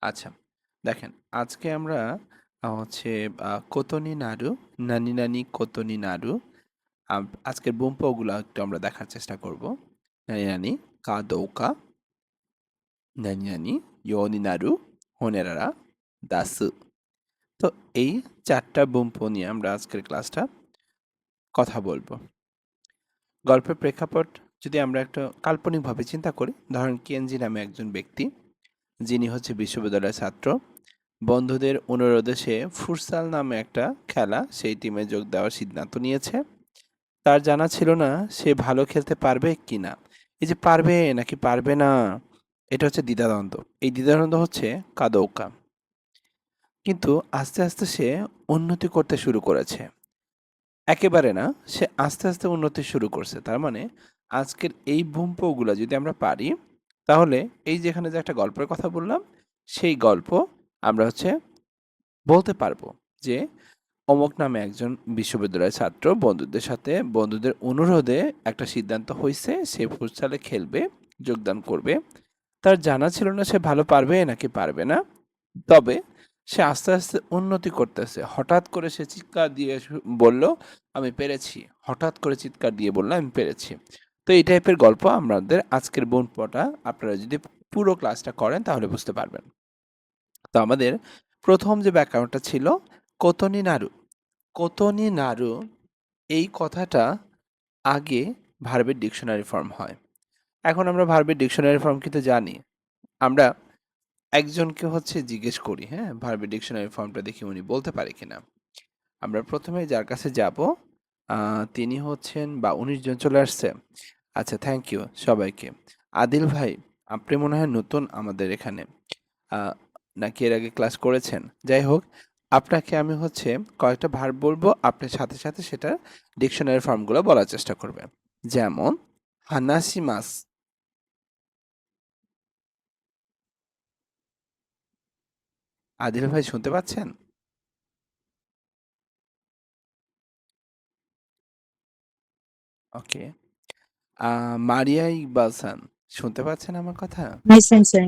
আচ্ছা, দেখেন আজকে আমরা হচ্ছে কোতনি নাড়ু, নানি নানি কোতনি নাড়ু আজকের বুম্পাগুলা একটু আমরা দেখার চেষ্টা করব। নানি নানি কাদৌকা, নানি নানি ইয়োনি নাড়ু, হোনেরারা দাসু। তো এই ৪টা বুম্পো নিয়ে আমরা আজকের ক্লাসটা কথা বলবো। গল্পের প্রেক্ষাপট যদি আমরা একটা কাল্পনিকভাবে চিন্তা করি, ধরেন কেনজি নামে একজন ব্যক্তি, যিনি হচ্ছে বিশ্ববিদ্যালয়ের ছাত্র। বন্ধুদের অনুরোধে সে ফুটসাল নামে একটা খেলা সেই টিমে যোগ দেওয়ার সিদ্ধান্ত নিয়েছে। তার জানা ছিল না সে ভালো খেলতে পারবে কিনা। এই যে পারবে নাকি পারবে না, এটা হচ্ছে দ্বিধাদ্বন্দ্ব। এই দ্বিধাদ্বন্দ্ব হচ্ছে কাদৌকা। কিন্তু আস্তে আস্তে সে উন্নতি করতে শুরু করেছে। একেবারে না, সে আস্তে আস্তে উন্নতি শুরু করছে। তার মানে আজকের এই ভূম্পগুলা যদি আমরা পারি, তাহলে এই যেখানে যে একটা গল্পের কথা বললাম, সেই গল্প আমরা হচ্ছে বলতে পারবো যে অমুক নামে একজন বিশ্ববিদ্যালয়ের ছাত্র বন্ধুদের সাথে বন্ধুদের অনুরোধে একটা সিদ্ধান্ত হয়েছে সে ফুটসালে খেলবে, যোগদান করবে। তার জানা ছিল না সে ভালো পারবে নাকি পারবে না। তবে সে আস্তে আস্তে উন্নতি করতেছে। হঠাৎ করে সে চিৎকার দিয়ে বলল, আমি পেরেছি। হঠাৎ করে চিৎকার দিয়ে বলল, আমি পেরেছি। তো এই টাইপের গল্প আমাদের আজকের বনপটা আপনারা যদি পুরো ক্লাসটা করেন তাহলে বুঝতে পারবেন। তো আমাদের প্রথম যে ব্যাকরণটা ছিল কোতনি নাড়ু। কোতনি নাড়ু এই কথাটা আগে ভার্বের ডিকশনারি ফর্ম হয়। এখন আমরা ভার্বের ডিকশনারি ফর্ম কিন্তু জানি। আমরা একজনকে হচ্ছে জিজ্ঞেস করি, হ্যাঁ, ভার্বের ডিকশনারি ফর্মটা দেখি উনি বলতে পারে কিনা। আমরা প্রথমে যার কাছে যাব তিনি হচ্ছেন বা ১৯ জন চলে আসছে। আচ্ছা, থ্যাংক ইউ সবাইকে। আদিল ভাই, আপনি মনে হয় নতুন আমাদের এখানে, নাকি এর আগে ক্লাস করেছেন? যাই হোক, আপনাকে আমি হচ্ছে কয়েকটা ভার্ব বলবো, আপনি সাথে সাথে সেটার ডিকশনারি ফর্মগুলো বলার চেষ্টা করবেন। যেমন হানাসিমাস। আদিল ভাই শুনতে পাচ্ছেন? ওকে। মারিয়া ইকবালসান, শুনতে পাচ্ছেন আমার কথা? Hi, Sensei.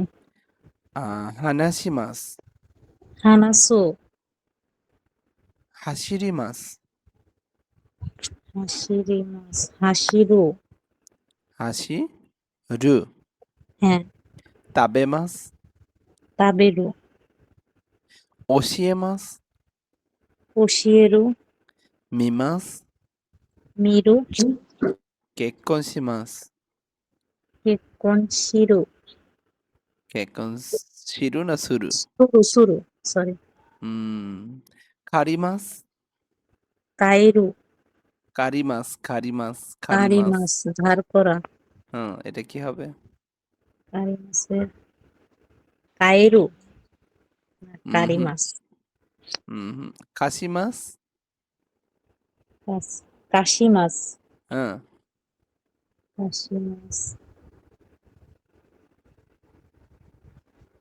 হানাসিমাস। Hanaso. হাসিরিমাস। Hashirimasu. Hashiro. হাসি রু। হ্যাঁ, তাবেমাস। তাবেরু। ওশিয়েমাস। ওশিয়েরু। মিমাস। মিরু। কেক্কনসিমাস। কেকনশিরু। কেক্কনশিরু না সুরু? সুরু সুরু। সরি। হুম। খারিমাস। কাইরু। কারিমাস, খারিমাস, খারিমাস। কারিমাস। ধার করা। হ্যাঁ, এটা কি হবে? কারিমাসের কাইরু। হুম হুম কারিমাস। হুম হুম। খাসিমাস। কাশিমাস। হ্যাঁ। কাশিমাস।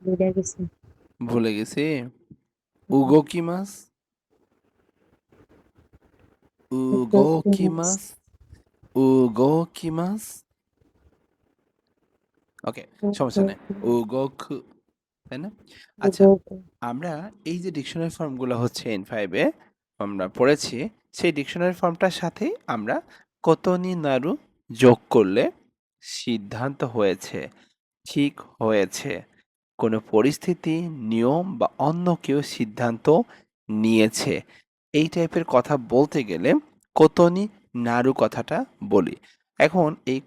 বুঝা গেছে। ভুলে গেছি। উগোকিমাস। উগোকিমাস। উগোকিমাস। ওকে, সমস্যা নেই। উগোকু, তাই না? আচ্ছা, আমরা এই যে ডিকশনারি ফর্মগুলো হচ্ছে N5 এ আমরা পড়েছি, সেই ডিকশনারি ফর্মটার সাথেই আমরা কোতনি নাড়ু যোগ করলে সিদ্ধান্ত হয়েছে, ঠিক হয়েছে। কোনো পরিস্থিতি, নিয়ম বা অন্য কেউ সিদ্ধান্ত নিয়েছে, এই টাইপের কথা বলতে গেলে কোতনি নাড়ু কথাটা বলি। এখন এই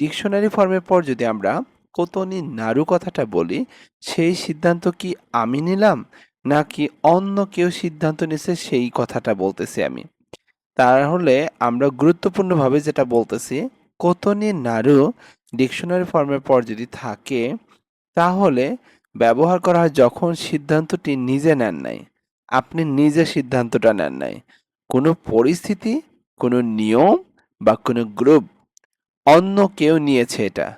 ডিকশনারি ফর্মের পর যদি আমরা কোতনি নাড়ু কথাটা বলি, সেই সিদ্ধান্ত কি আমি নিলাম নাকি অন্য কেউ সিদ্ধান্ত নিছে সেই কথাটা বলতেছি আমি। তাহলে আমরা গুরুত্বপূর্ণভাবে যেটা বলতেছি, কোতনি নাড়ু ডিকশনারি ফর্মের পর যদি থাকে তাহলে ব্যবহার করা হয় যখন সিদ্ধান্তটি নিজে নেন নাই। আপনি নিজে সিদ্ধান্তটা নেন নাই। কোনো পরিস্থিতি, কোনো নিয়ম বা কোনো গ্রুপ, অন্য কেউ নিয়েছে এটা।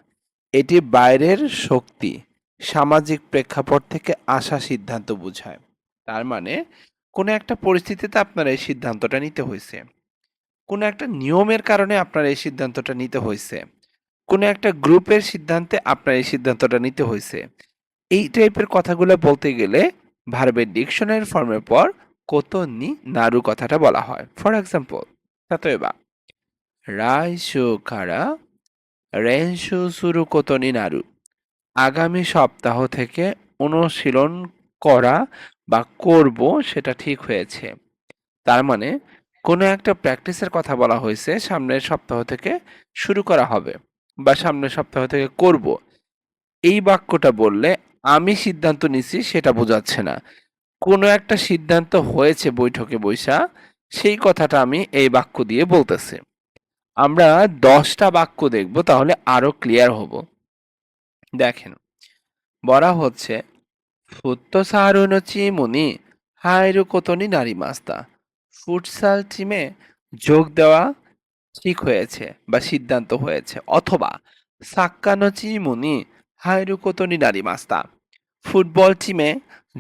এটি বাইরের শক্তি, সামাজিক প্রেক্ষাপট থেকে আসা সিদ্ধান্ত বোঝায়। তার মানে কোনো একটা পরিস্থিতিতে আপনার এই সিদ্ধান্তটা নিতে হয়েছে। কোনো একটা নিয়মের কারণে আপনার এই সিদ্ধান্তটা নিতে হয়েছে। কোনো একটা গ্রুপের সিদ্ধান্তে আপনার এই সিদ্ধান্তটা নিতে হয়েছে। এই টাইপের কথাগুলো বলতে গেলে ভার্বের ডিকশনারি ফর্মের পর কোতনি নাড়ু কথাটা বলা হয়। ফর এক্সাম্পল,例えば রাইশু কারা রেনশু সুরু কোতনি নাড়ু, আগামী সপ্তাহ থেকে অনুশীলন করা বা করব সেটা ঠিক হয়েছে। তার মানে কোনো একটা প্র্যাকটিসের কথা বলা হয়েছে, সামনের সপ্তাহ থেকে শুরু করা হবে বা সামনের সপ্তাহ থেকে করব। এই বাক্যটা বললে আমি সিদ্ধান্ত নিছি সেটা বোঝাচ্ছে না। কোনো একটা সিদ্ধান্ত হয়েছে বৈঠকে বইসা, সেই কথাটা আমি এই বাক্য দিয়ে বলতেছি। আমরা 10টা বাক্য দেখব, তাহলে আরো ক্লিয়ার হব। দেখেন, বলা হচ্ছে ফুত্তসারু নো চিমু নি হাইরু কোতো নি নারিমাস্তা। ফুটসাল টিমে যোগ দেওয়া ঠিক হয়েছে বা সিদ্ধান্ত হয়েছে। অথবা সাক্কা নো চিমু নি হাইরু কোতো নি নারিমাস্তা। ফুটবল টিমে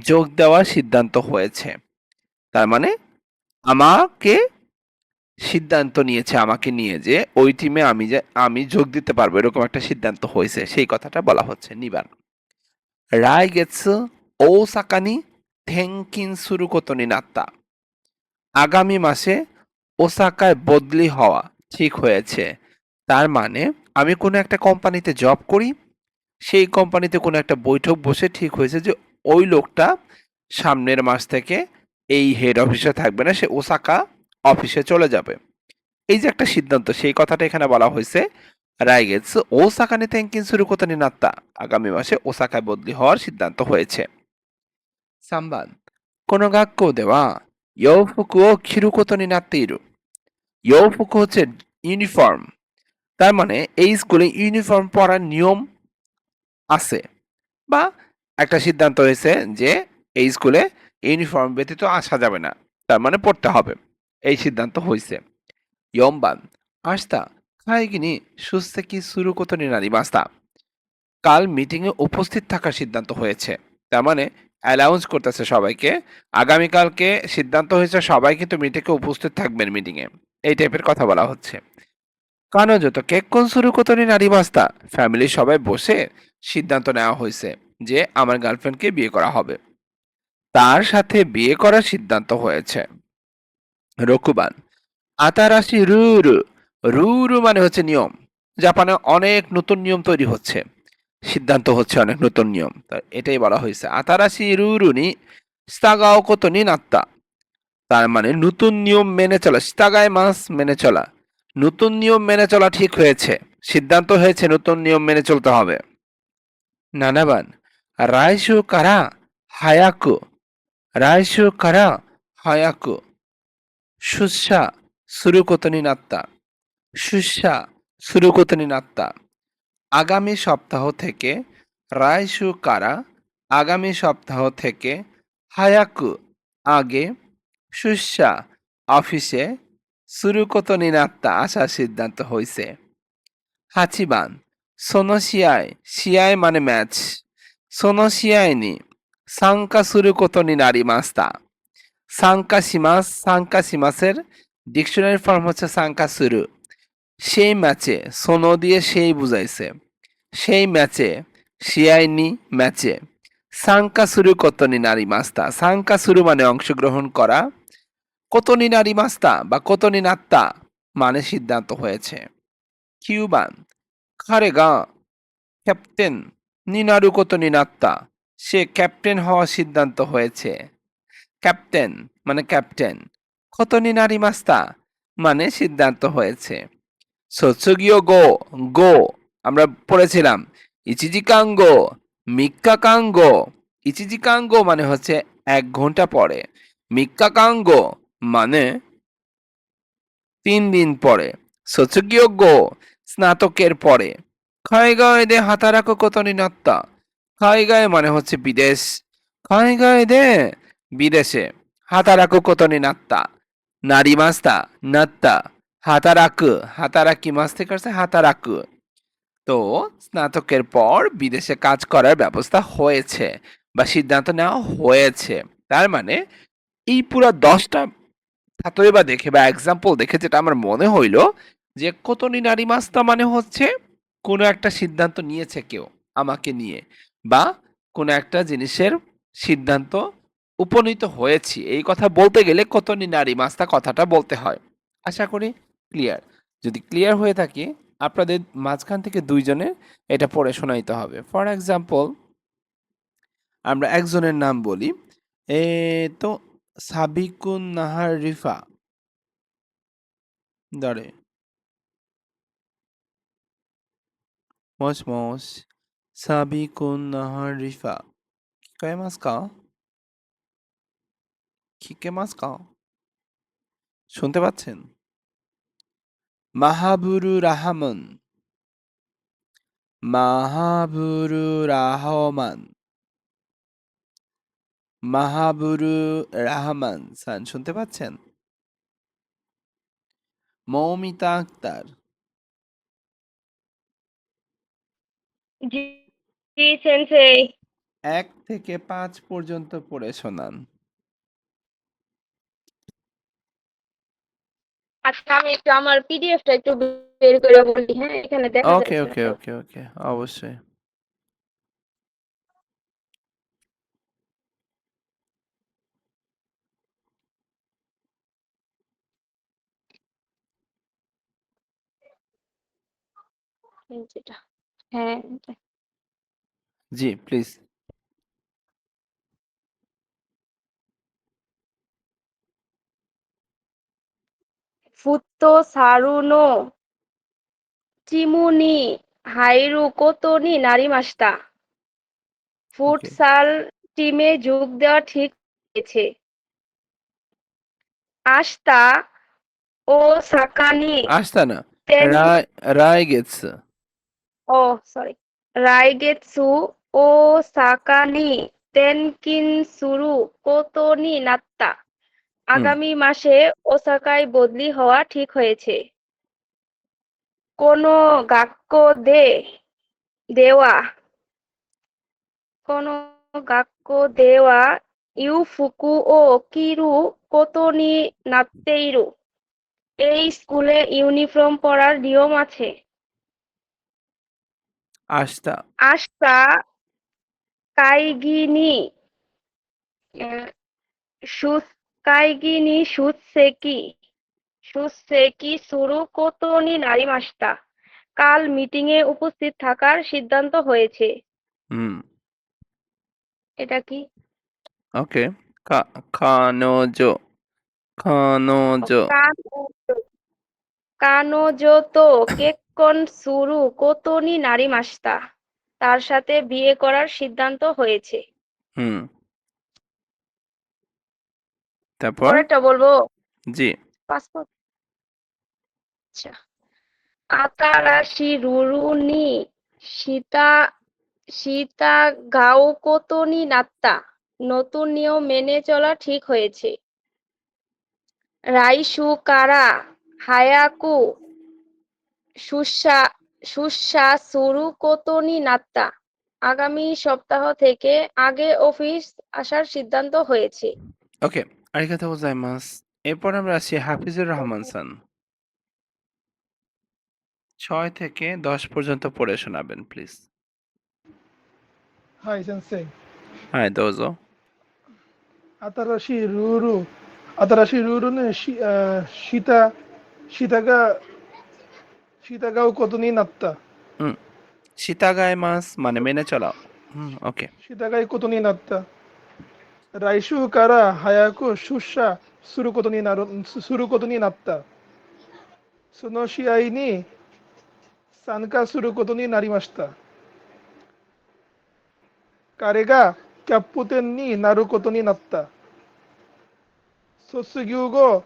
যোগ দেওয়ার সিদ্ধান্ত হয়েছে। তার মানে আমাকে সিদ্ধান্ত নিয়েছে আমাকে নিয়ে যে ওই টিমে আমি যোগ দিতে পারবো, এরকম একটা সিদ্ধান্ত হয়েছে, সেই কথাটা বলা হচ্ছে। নিবান রাই গেটস ওসাকানি থেনকিন শুরু কোতনি নাত্তা। আগামী মাসে ওসাকায় বদলি হওয়া ঠিক হয়েছে। তার মানে আমি কোনো একটা কোম্পানিতে জব করি, সেই কোম্পানিতে কোনো একটা বৈঠক বসে ঠিক হয়েছে যে ওই লোকটা সামনের মাস থেকে এই হেড অফিসে থাকবে না, সে ওসাকা অফিসে চলে যাবে। এই যে একটা সিদ্ধান্ত, সেই কথাটা এখানে বলা হয়েছে। রাইগেটস ওসাকানে তেনকিন শুরু কোতানি নাত্তা, আগামী মাসে ওসাকায় বদলি হওয়ার সিদ্ধান্ত হয়েছে। সাম্বান কোনো গাক্য দেওয়া ইয়োফুকু ও খিরু কোতনি নাত্তিরু। ইয়োফুকু হচ্ছে ইউনিফর্ম। তার মানে এই স্কুলে ইউনিফর্ম পরার নিয়ম আছে বা একটা সিদ্ধান্ত হয়েছে যে এই স্কুলে ইউনিফর্ম ব্যতীত আসা যাবে না, তার মানে পড়তে হবে, এই সিদ্ধান্ত হয়েছে। ইয়ম্বান আস্তা খাইগিনি সুস্তেকি শুরু কোতনি নারী মাস্তা। কাল মিটিং এ উপস্থিত থাকার সিদ্ধান্ত হয়েছে। তার মানে অ্যালাউন্স করতেছে সবাইকে, আগামীকালকে সিদ্ধান্ত হয়েছে সবাই কিন্তু মিটিংয়ে উপস্থিত থাকবেন মিটিং এ, এই টাইপের কথা বলা হচ্ছে। কানজো তো কেক্কন শুরু কোতনি নারী মাস্তা। ফ্যামিলির সবাই বসে সিদ্ধান্ত নেওয়া হয়েছে যে আমার গার্লফ্রেন্ডকে বিয়ে করা হবে, তার সাথে বিয়ে করার সিদ্ধান্ত হয়েছে। রকুবান আতারাশি রুরু। রুরু মানে হচ্ছে নিয়ম। জাপানে অনেক নতুন নিয়ম তৈরি হচ্ছে, সিদ্ধান্ত হচ্ছে অনেক নতুন নিয়ম, এটাই বলা হয়েছে আতারাশি রুরু নি স্তাগাও কোতো নি নাত্তা। তার মানে নতুন নিয়ম মেনে চলা, স্তাগায় মাস মেনে চলা, নতুন নিয়ম মেনে চলা ঠিক হয়েছে, সিদ্ধান্ত হয়েছে নতুন নিয়ম মেনে চলতে হবে। নানাবান রাইশু কারা হায়াকু। রাইশু কারা হায়াকু সুসা শুরু কোতো নি নাত্তা। সুসা শুরু কোতো নি নাত্তা। আগামী সপ্তাহ থেকে রাইশু কারা আগামী সপ্তাহ থেকে হায়াকু আগে সুসা অফিসে শুরু কোতো নি নাত্তা আসার সিদ্ধান্ত হয়েছে। হাচিবান সোনো সিয়াই, সিয়াই মানে ম্যাচ, সোনো সিয়াই নি সাংকা শুরু কোতো নি নারি মাস্তা। সাংকা সিমাস, সাংকা সিমাসের ডিকশনারি ফর্ম হচ্ছে সাংকা শুরু। সেই ম্যাচে সোনো দিয়ে সেই বুঝাইছে, সেই ম্যাচে শিয়াইনি ম্যাচে সাংকা শুরু কতনি নারী মাস্তা। সাংকা শুরু মানে অংশগ্রহণ করা, কতনি নারী মাস্তা বা কতনি নাত্তা মানে সিদ্ধান্ত হয়েছে। কিউবান খারে গা ক্যাপ্টেন নিনারু কতনি নাত্তা। সে ক্যাপ্টেন হওয়ার সিদ্ধান্ত হয়েছে। ক্যাপ্টেন মানে ক্যাপ্টেন, কতনি নারী মাস্তা মানে সিদ্ধান্ত হয়েছে। সোৎসুগীয় গো, গো আমরা পড়েছিলাম ইচিজিকাঙ্গো, মিক্কাকাঙ্গো। ইচিজিকাঙ্গো মানে হচ্ছে 1 ঘন্টা পরে, মিক্কাকাঙ্গো মানে 3 দিন পরে, সোৎসুগীয় গো স্নাতকের পরে। খাইগায় দে হাতারাকো কোতনি নাত্তা। খাইগায় মানে হচ্ছে বিদেশ, খাইগায় দে বিদেশে, হাতারাকো কোতনি নাত্তা নারী মাস্তা নাত্তা হাতারাকু, হাতারাকি মাস থেকে আসছে হাতারাকু। তো স্নাতকের পর বিদেশে কাজ করার ব্যবস্থা হয়েছে বা সিদ্ধান্ত নেওয়া হয়েছে। তার মানে এই পুরো 10টা ছাত্রই বা দেখে বা এক্সাম্পল দেখে যেটা আমার মনে হইল যে কোতনি নারী মাস্তা মানে হচ্ছে কোনো একটা সিদ্ধান্ত নিয়েছে কেউ আমাকে নিয়ে, বা কোনো একটা জিনিসের সিদ্ধান্ত উপনীত হয়েছি এই কথা বলতে গেলে কতনি নারী মাস্তা কথাটা বলতে হয়। আশা করি ক্লিয়ার। যদি ক্লিয়ার হয়ে থাকে আপনাদের মাঝখান থেকে ২ জনের এটা পড়ে শোনাইতে হবে। ফর এক্সাম্পল আমরা একজনের নাম বলি। এ তো সাবিকুন নাহার রিফা। ধরে মচমচ সাবিকুন নাহার রিফা। কিকায় মাছ কা? খিকে মাছ কা? শুনতে পাচ্ছেন? মাহাবুরু রাহামন। মাহাবুরু রাহমান। মাহাবুরু রাহমান সান শুনতে পাচ্ছেন? মৌমিতা আক্তার। জি, জি সেনসেই। ১ থেকে ৫ পর্যন্ত পড়ে শোনান। আচ্ছা আমি একটু আমার পিডিএফটা একটু বের করে বলি, হ্যাঁ? এখানে দেখা ওকে, যাচ্ছে না ওকে, তো। ওকে, ওকে। অবশ্যই। এই যেটা। হ্যাঁ। জি, প্লিজ। ফুত্তো সারুনো চিমুনি হাইরু কোতোনি নারিমাস্তা। ওকে। ফুটসাল টিমে যোগ দেওয়া ঠিক হয়েছে। আস্তা ও সাকানি আসতা না। তেন রায়গেটস। ও সরি। রাইগেতসু ও সাকানি তেনকিনসুরু কোতোনি নাত্তা। হুম। আগামী মাসে ওসাকায় বদলি হওয়া ঠিক হয়েছে। কোনো গাক্কো দেওয়া কোনো গাক্কো দেওয়া ইউফুকু ও কিরু কোতোনি নাত্তেইরু। এই স্কুলে ইউনিফর্ম পরার নিয়ম আছে। আসতা। আস্তা কাইগিনি আহ, কাইগিনি সুসেকি সুরু কোতোনি নারিমাস্তা। কাল মিটিংয়ে উপস্থিত থাকার সিদ্ধান্ত হয়েছে। হুম। এটা কি? ওকে। কা খানোজো। খানোজো। কানোজো কানোজো কেক্কন সুরু কোতোনি নারিমাস্তা। তার সাথে বিয়ে করার সিদ্ধান্ত হয়েছে। হুম। তারপর? পরেরটা বলবো? জি। পাসপোর্ট। আচ্ছা। আতারাশি রুরু নি সীতা সীতা গাও কোতোনি নাত্তা। নতুন নিয়ম মেনে চলা ঠিক হয়েছে। রাইসু কারা হায়াকু সুসা সুসা সুরু কোতোনি নাত্তা। আগামী সপ্তাহ থেকে আগে অফিস আসার সিদ্ধান্ত হয়েছে। ওকে। আরিগাতো গোজাইমাস। এরপর আমরা আসি হাফিজুর রহমান সান। ৬ থেকে ১০ পর্যন্ত পড়ে শোনাবেন প্লিজ। はい、先生。はい、どうぞ。新しいルール、新しいルールね、シタが、従うことになった。うん。従います。মানে মেনে চলাও। হুম, ওকে। 従うことになった。来週から早く出社することになった。その試合に参加することになりました。彼がキャプテンになることになった。卒業後、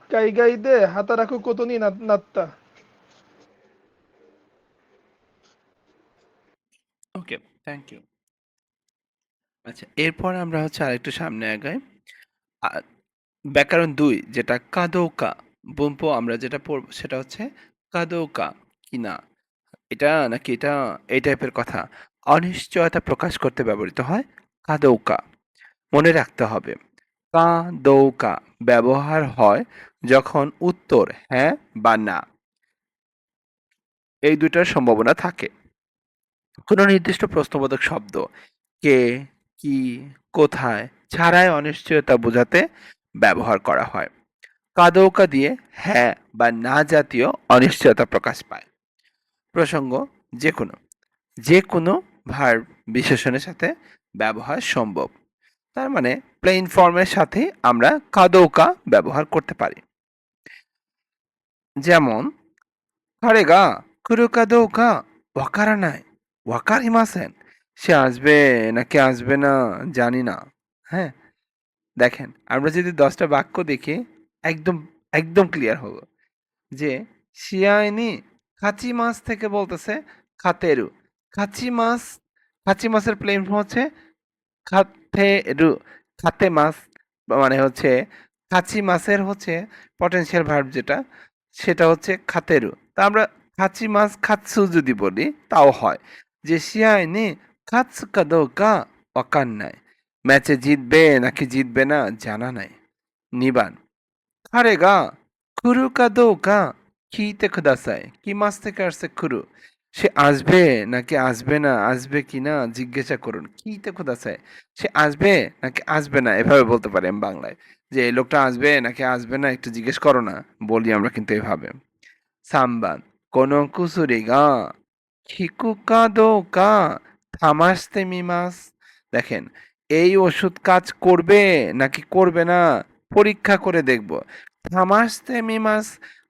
海外で働くことになった。ওকে, থ্যাংক ইউ। আচ্ছা, এরপর আমরা হচ্ছে আরেকটু সামনে আগাই। আ ব্যাকরণ ২ যেটা কাদৌকা, বুনপো আমরা যেটা পড়ব সেটা হচ্ছে কাদৌকা কিনা। এটা নাকি এটা এই টাইপের কথা। অনিশ্চয়তা প্রকাশ করতে ব্যবহৃত হয় কাদৌকা। মনে রাখতে হবে কাদৌকা ব্যবহার হয় যখন উত্তর হ্যাঁ বা না এই ২ টার সম্ভাবনা থাকে। কোনো নির্দিষ্ট প্রশ্নবোধক শব্দ কে, কি, কোথায় ছাড়াই অনিশ্চয়তা বোঝাতে ব্যবহার করা হয়। কাদৌকা দিয়ে হ্যাঁ বা না জাতীয় অনিশ্চয়তা প্রকাশ পায়। প্রসঙ্গ যেকোনো যেকোনো ভার্ব বিশেষণের সাথে ব্যবহার সম্ভব। তার মানে প্লেন ফর্মের সাথে আমরা কাদৌকা ব্যবহার করতে পারি। যেমন কারেগা কুরুকাদৌকা ওয়াকারানাই ওয়াকারিমাসেন। সে আসবে নাকি আসবে না জানি না। হ্যাঁ, দেখেন আমরা যদি 10টা বাক্য দেখি একদম একদম ক্লিয়ার হবো যে শিয়াইনি খাচি মাছ থেকে বলতেছে খাতেরু। খাচি মাছ, খাচি মাছের প্লেন ফর্ম হচ্ছে খাতেরু। খাতে মাছ মানে হচ্ছে খাচি মাছের হচ্ছে পটেনশিয়াল ভার্ব যেটা সেটা হচ্ছে খাতেরু। তা আমরা খাচি মাছ খাতসু যদি বলি তাও হয়। যে শিয়াইনি খাতসু কাদৌকা ওয়াকান্নাই। ম্যাচে জিতবে নাকি জিতবে না জানা নাই। নিবান খারেগা কুরু কাদৌকা কিতে খুদাসাই। কি মাছ থেকে আসছে কুরু। সে আসবে নাকি আসবে না, আসবে কি না জিজ্ঞাসা করুন। কিতে খুদাসাই, সে আসবে নাকি আসবে না, এভাবে বলতে পারি আমি বাংলায় যে এই লোকটা আসবে নাকি আসবে না একটু জিজ্ঞেস করো না, বলি আমরা কিন্তু এভাবে। সাম্বান কোনো কুসুরি গা খিকু কাদৌকা থামাসতে মিমাস। দেখেন এই ওষুধ কাজ করবে নাকি করবে না পরীক্ষা করে দেখব। থামাসতে মিমাস,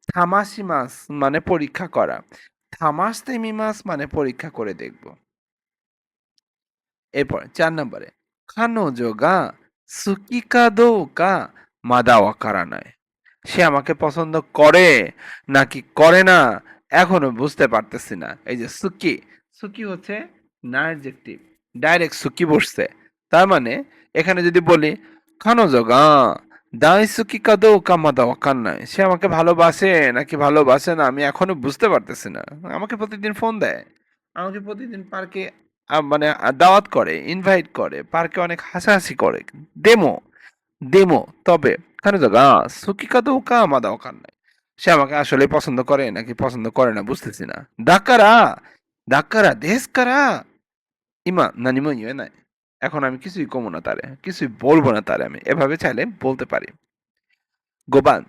থামাসিমাস মানে পরীক্ষা করা, থামাসতে মিমাস মানে পরীক্ষা করে দেখব। এরপর 4 নম্বরে খানোজো গা সুকি কাদৌকা মাদা ওয়াকারানাই। সে আমাকে পছন্দ করে নাকি করে না এখনো বুঝতে পারতেছি না। এই যে সুকি, সুকি হচ্ছে না অ্যাডজেক্টিভ, ডাইরেক্ট সুকি বসছে। তার মানে এখানে যদি বলি খানোজো গা দাই সুকি কাদো কামাদা ওয়াকান্নাই, সে আমাকে ভালোবাসে নাকি ভালোবাসে না আমি এখনো বুঝতে পারতেছি না। আমাকে প্রতিদিন ফোন দেয়, আমাকে প্রতিদিন পার্কে মানে দাওয়াত করে, ইনভাইট করে, পার্কে অনেক হাসাহাসি করে, ডেমো ডেমো। তবে খানোজা সুকিকাদৌকা মাদা ওয়াকান্নাই, সে আমাকে আসলে পছন্দ করে নাকি পছন্দ করে না বুঝতেছি না। ডাক্কারা ডাক্কারা দেশকারা ইমা নানিমো ইয়ে নাই। এখন আমি কিছুই কমো না তারে, কিছুই বলবো না তারে, আমি এভাবে চাইলে বলতে পারি। গোবান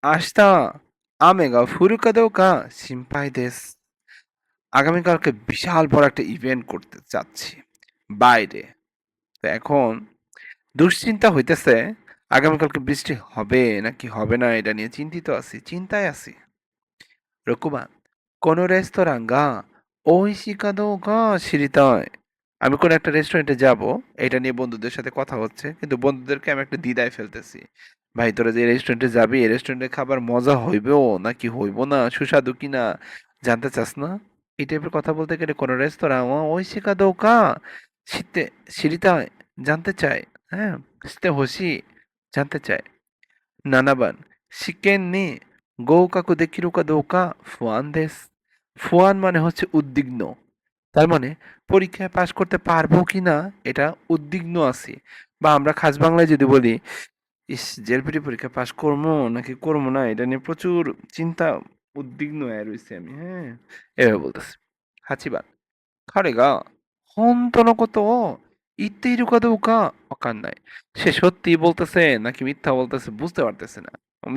আস্তা আমেগা ফুরুকাদৌকা সিম্পাই দেশ। আগামীকালকে বিশাল বড় একটা ইভেন্ট করতে চাচ্ছি বাইরে। তো এখন দুশ্চিন্তা হইতেছে আগামীকালকে বৃষ্টি হবে নাকি হবে না এটা নিয়ে চিন্তিত আছি, চিন্তায় আছি। রকুবা কোন রেস্তোরাঁ গা ওইশিকা দো গা সিরিতায়। আমি কোন একটা রেস্টুরেন্টে যাব, এটা নিয়ে বন্ধুদের সাথে কথা হচ্ছে, কিন্তু বন্ধুদেরকে আমি একটা দ্বিধায় ফেলতেছি। ভাই তোরা যে রেস্টুরেন্টে যাবি এই রেস্টুরেন্টের খাবার মজা হইবেও নাকি হইব না, সুস্বাদু কিনা জানতে চাস না। এই টাইপের কথা বলতে গেলে কোন রেস্তোরাঁ ওইশিকা দো গা শীতে সিরিতায় জানতে চাই। হ্যাঁ, শীতে হসি জানতে চাই। নানাবান শিকেন নি গৌকাকু দেখিরু কা দৌকা ফুয়ান দেশ। ফুয়ান মানে হচ্ছে উদ্বিগ্ন। তার মানে পরীক্ষায় পাশ করতে পারবো কিনা এটা উদ্বিগ্ন আছি। বা আমরা খাস বাংলায় যদি বলি ইস জেলপিটি পরীক্ষা পাশ করবো নাকি করবো না এটা নিয়ে প্রচুর চিন্তা উদ্বিগ্ন হয়ে রয়েছে আমি। হ্যাঁ, এভাবে বলতেছি। হাচিবান খারেগা হন্তন কত ইত্তেই রুকা দৌকা অকান নাই। সে সত্যি বলতেছে নাকি মিথ্যা বলতেছে বুঝতে পারতেছে না।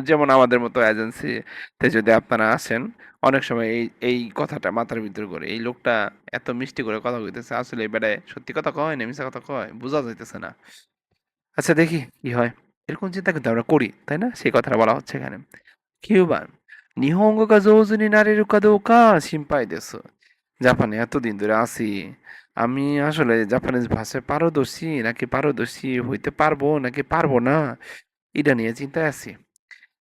যেমন আমাদের মতো এজেন্সিতে যদি আপনারা আসেন, অনেক সময় এই এই কথাটা মাথার ভিতর করে এই লোকটা এত মিষ্টি করে কথা কইতেছে, আসলে এই বেটায় সত্যি কথা কয় না মিথ্যা কথা কয় বোঝা যাইতেছে না। আচ্ছা দেখি কি হয়। এরকম চিন্তা কিন্তু আমরা করি, তাই না? সেই কথাটা বলা হচ্ছে এখানে। কিউবান নিহঙ্গ গা জৌজুনি নারীর কা দৌকা সিম্পাই দেশো। জাপানে এতদিন ধরে আছি, আমি আসলে জাপানিজ ভাষায় পারদর্শী নাকি পারদর্শী হইতে পারবো নাকি পারবো না এটা নিয়ে চিন্তায় আছি।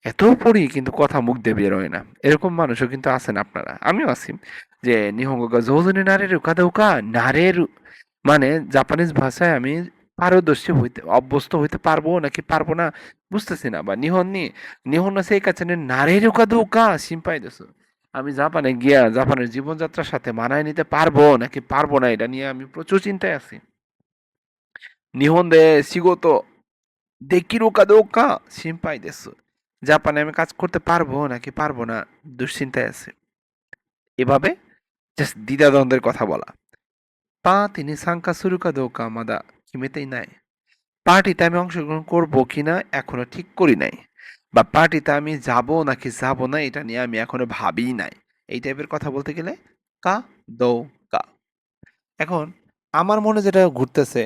এত পড়ি কিন্তু কথা মুখ দিয়ে বের হয় না। এরকম মানুষও কিন্তু আছেন আপনারা, আমিও আছি। যে নিহঙ্গ গা জৌজুনি নারীর কা দৌকা নারের মানে জাপানিজ ভাষায় আমি পারদর্শী হইতে অভ্যস্ত হইতে পারবো নাকি পারবো না বুঝতেছি না। বা নিহন না সেই কাছে নারের কা দৌকা সিম্পাই দেশো। আমি জাপানে গিয়া জাপানের জীবনযাত্রার সাথে মানায় নিতে পারবো নাকি পারবো না এটা নিয়ে আমি প্রচুর চিন্তায় আছি। নিহন দে শিগোতো দেকিরু কা দৌকা সিম্পাই দেশো। জাপানে আমি কাজ করতে পারবো নাকি পারবো না দুশ্চিন্তায় আছে। এভাবে জাস্ট দ্বিধাদ্বন্দ্বের কথা বলা। তিনি সাঙ্কা সুরুকা দোকা মাদা কিমেতেই নাই। পার্টিতে আমি অংশগ্রহণ করব কিনা এখনো ঠিক করি নাই, বা পার্টিতে আমি যাব নাকি যাব না এটা নিয়ে আমি এখনো ভাবিই নাই। এই টাইপের কথা বলতে গেলে কা দো কা। এখন আমার মনে যেটা ঘুরতেছে,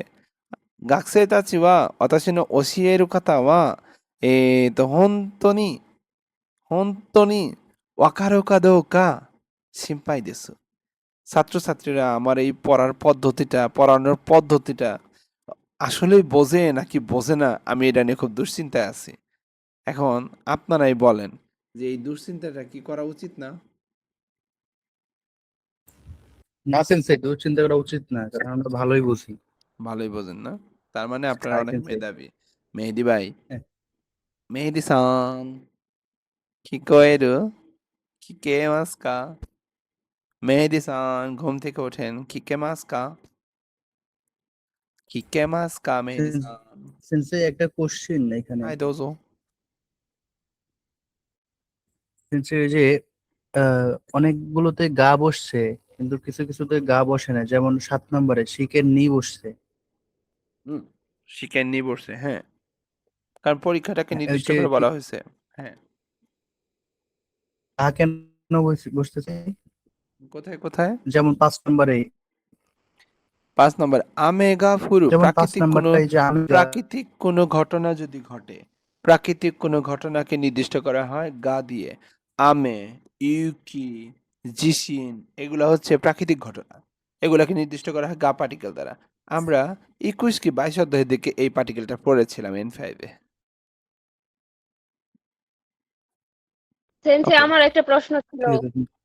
学生たちは私の教える方は、本当にわかるかどうか心配です。ছাত্রছাত্রীরা আমার এই পড়ানোর পদ্ধতিটা আসলেই বোঝে নাকি বোঝে না, আমি এটা নিয়ে খুব দুশ্চিন্তায় আছি। এখন আপনারাই বলেন যে এই দুশ্চিন্তাটা কি করা উচিত না? না সেন্সেই, দুশ্চিন্তা করা উচিত না, কারণ আমরা ভালোই বুঝি। ভালোই বোঝেন না? তার মানে আপনারা হাই অনেক সেন্সেই। মেধাবী। মেহেদী ভাই, হ্যাঁ। মেহেদী সান, কিকোয়েরু, কিকেমাসু কা? মেহেদী সান, ঘুম থেকে ওঠেন, কিকেমাসু কা? কিকেমাসু কা মেহেদী সান? সেন্সেই একটা কোশ্চেন এখানে। High dojo. সেন্সেই ওই যে অনেকগুলোতে গা বসছে, কিন্তু কিছু কিছুতে গা বসে না, যেমন 7 নম্বরে শিকের নি বসছে। শিকেন নিয়ে বসছে, হ্যাঁ। কারণ পরীক্ষাটাকে ওই নির্দিষ্ট যে করে বলা হয়েছে। হ্যাঁ। তা কেন বসতেছে? কোথায় কোথায়? যেমন 5 নম্বরে, 5 নম্বর আমেগা ফুরু, যেমন 5 নাম্বারটাই যে আমি প্রাকৃতিক কোনো ঘটনা যদি ঘটে, প্রাকৃতিক কোনো ঘটনাকে নির্দিষ্ট করা হয় গা দিয়ে। আমে, ইউকি, জিসিন, এগুলো হচ্ছে প্রাকৃতিক ঘটনা। এগুলাকে নির্দিষ্ট করা হয় গা পার্টিকেল দ্বারা। আমরা 21 কি 22 অধ্যায়ের দিকে এই পার্টিকেলটা পড়েছিলাম N5 এ। সেন্সে ওকে। আমার একটা প্রশ্ন ছিল।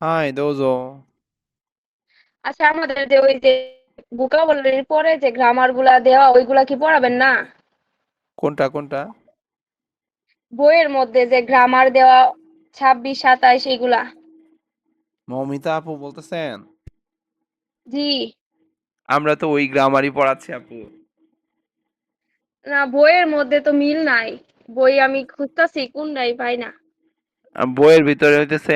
হাই দোজো। আচ্ছা, আমাদের যে ওই যে ভোকাবুলারির পরে যে গ্রামার গুলা দেওয়া ওইগুলা কি পড়াবেন না? কোনটা কোনটা? বইয়ের মধ্যে যে গ্রামার দেওয়া 26, 27 এগুলা। মৌমিতা আপু বলতেছেন? জি। আমরা তো ওই গ্রামারই পড়াচ্ছি আপু। না, বইয়ের মধ্যে তো মিল নাই। বই আমি খুঁজতাছি কোনটাই পাই না। বইয়ের ভিতরে হইতেছে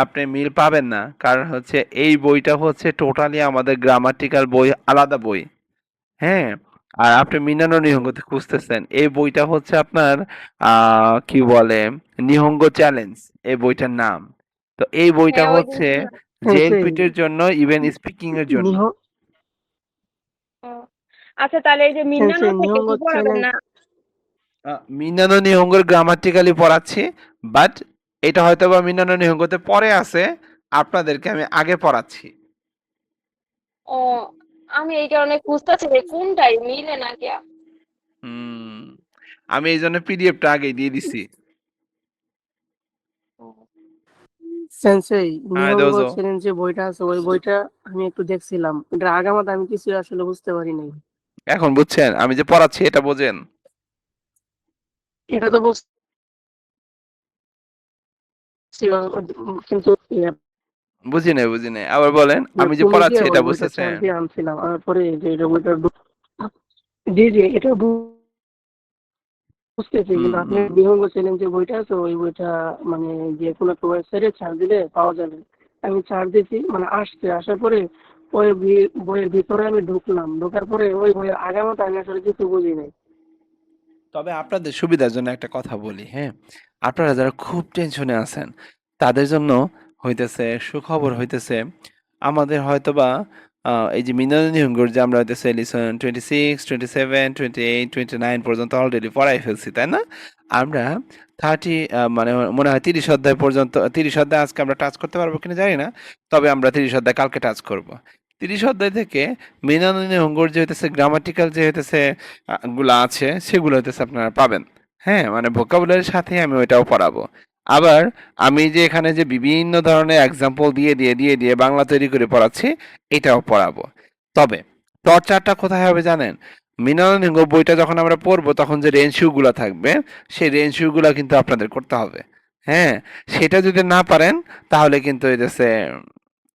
আপনি মিল পাবেন না, কারণ হচ্ছে এই বইটা হচ্ছে টোটালি আমাদের গ্রামাটিক্যাল বই, আলাদা বই। হ্যাঁ, আর আপনি মিনানো নিহঙ্গতে খুঁজতেছেন, এই বইটা হচ্ছে আপনার কি বলে নিহঙ্গ চ্যালেঞ্জ, এই বইটার নাম। তো এই বইটা হ্যাঁ, ওই হচ্ছে জিনিসটা না। জেএলপিটি এর জন্য, ইভেন স্পিকিং এর জন্য। ও, আচ্ছা, তাহলে এই যে মিন্নানো থেকে কি পড়াবেন না? মিনানো নিহঙ্গের গ্রামাটিক্যালি পড়াচ্ছি, বাট এটা হয়তো বা মিনানো নিহঙ্গতে পরে আছে, আপনাদেরকে আমি আগে পড়াচ্ছি। ও, আমি এই কারণে খুঁজতাছি যে কোনটাই মিলে না কি। হুম, আমি এই জন্য পিডিএফটা আগে দিয়ে দিছি। সেন্সেই হ্যাঁ নিহঙ্গ দোজো। চ্যালেঞ্জ যে বইটা আছে ওই বইটা আমি একটু দেখছিলাম, এটা আগামাথা আমি কিছু আসলে বুঝতে পারি নাই। এখন বুঝছেন আমি যে পড়াচ্ছি, এটা বোঝেন? এটা তো বুঝছি, কিন্তু বুঝি নাই বুঝি নাই, আবার বলেন, আমি যে কোনে পড়াচ্ছি গিয়ে এটা ওই বইটা বুঝতেছেন? চার্জ দিয়ে আনছিলাম আর পরে যে এটা বইটা জি জি এটা বুঝতেছি, হুম কিন্তু আপনি হুম। নিহঙ্গ চ্যালেঞ্জ যে বইটা আছে ওই বইটা মানে যে কোনো একটা ওয়েবসাইটে চার্জ দিলে পাওয়া যাবে। আমি চার্জ দিয়েছি, মানে আসার পরে ওই বইয়ের ভিতরে আমি ঢুকলাম, ঢোকার পরে ওই বইয়ের আগামাথা আমি আসলে কিছু বুঝি নাই। তবে আপনাদের সুবিধার জন্য একটা কথা বলি, হ্যাঁ, আপনারা যারা খুব টেনশনে আছেন তাদের জন্য হইতেছে সুখবর হইতেছে, আমাদের হয়তোবা এই যে মিনারী নিহঙ্গর যে আমরা হইতেছে লিসন 26, 27, 28, 29 পর্যন্ত অলরেডি পড়াই ফেলছি, তাই না? আমরা 30 মানে মনে হয় 30 অধ্যায় পর্যন্ত, 30 অধ্যায় আজকে আমরা টাচ করতে পারবো কিনা জানি না, তবে আমরা 30 অধ্যায় কালকে টাচ করব। 30 অধ্যায় থেকে মিনারী নিহঙ্গর যে হইতেছে গ্রামাটিক্যাল যে হইতেছে গুলা আছে সেগুলো হইতেছে আপনারা পাবেন। হ্যাঁ, মানে ভোকাবুলারির সাথে আমি ওইটাও পড়াবো। আবার আমি যে এখানে যে বিভিন্ন ধরনের এক্সাম্পল দিয়ে বাংলা তৈরি করে পড়াচ্ছি, এটাও পড়াবো। তবে টর্চারটা কোথায় হবে জানেন? মৃণালিঙ্গ বইটা যখন আমরা পড়বো তখন যে রেনশিউ গুলা থাকবে, সেই রেনশিউ গুলা কিন্তু আপনাদের করতে হবে। হ্যাঁ, সেটা যদি না পারেন তাহলে কিন্তু হইতেছে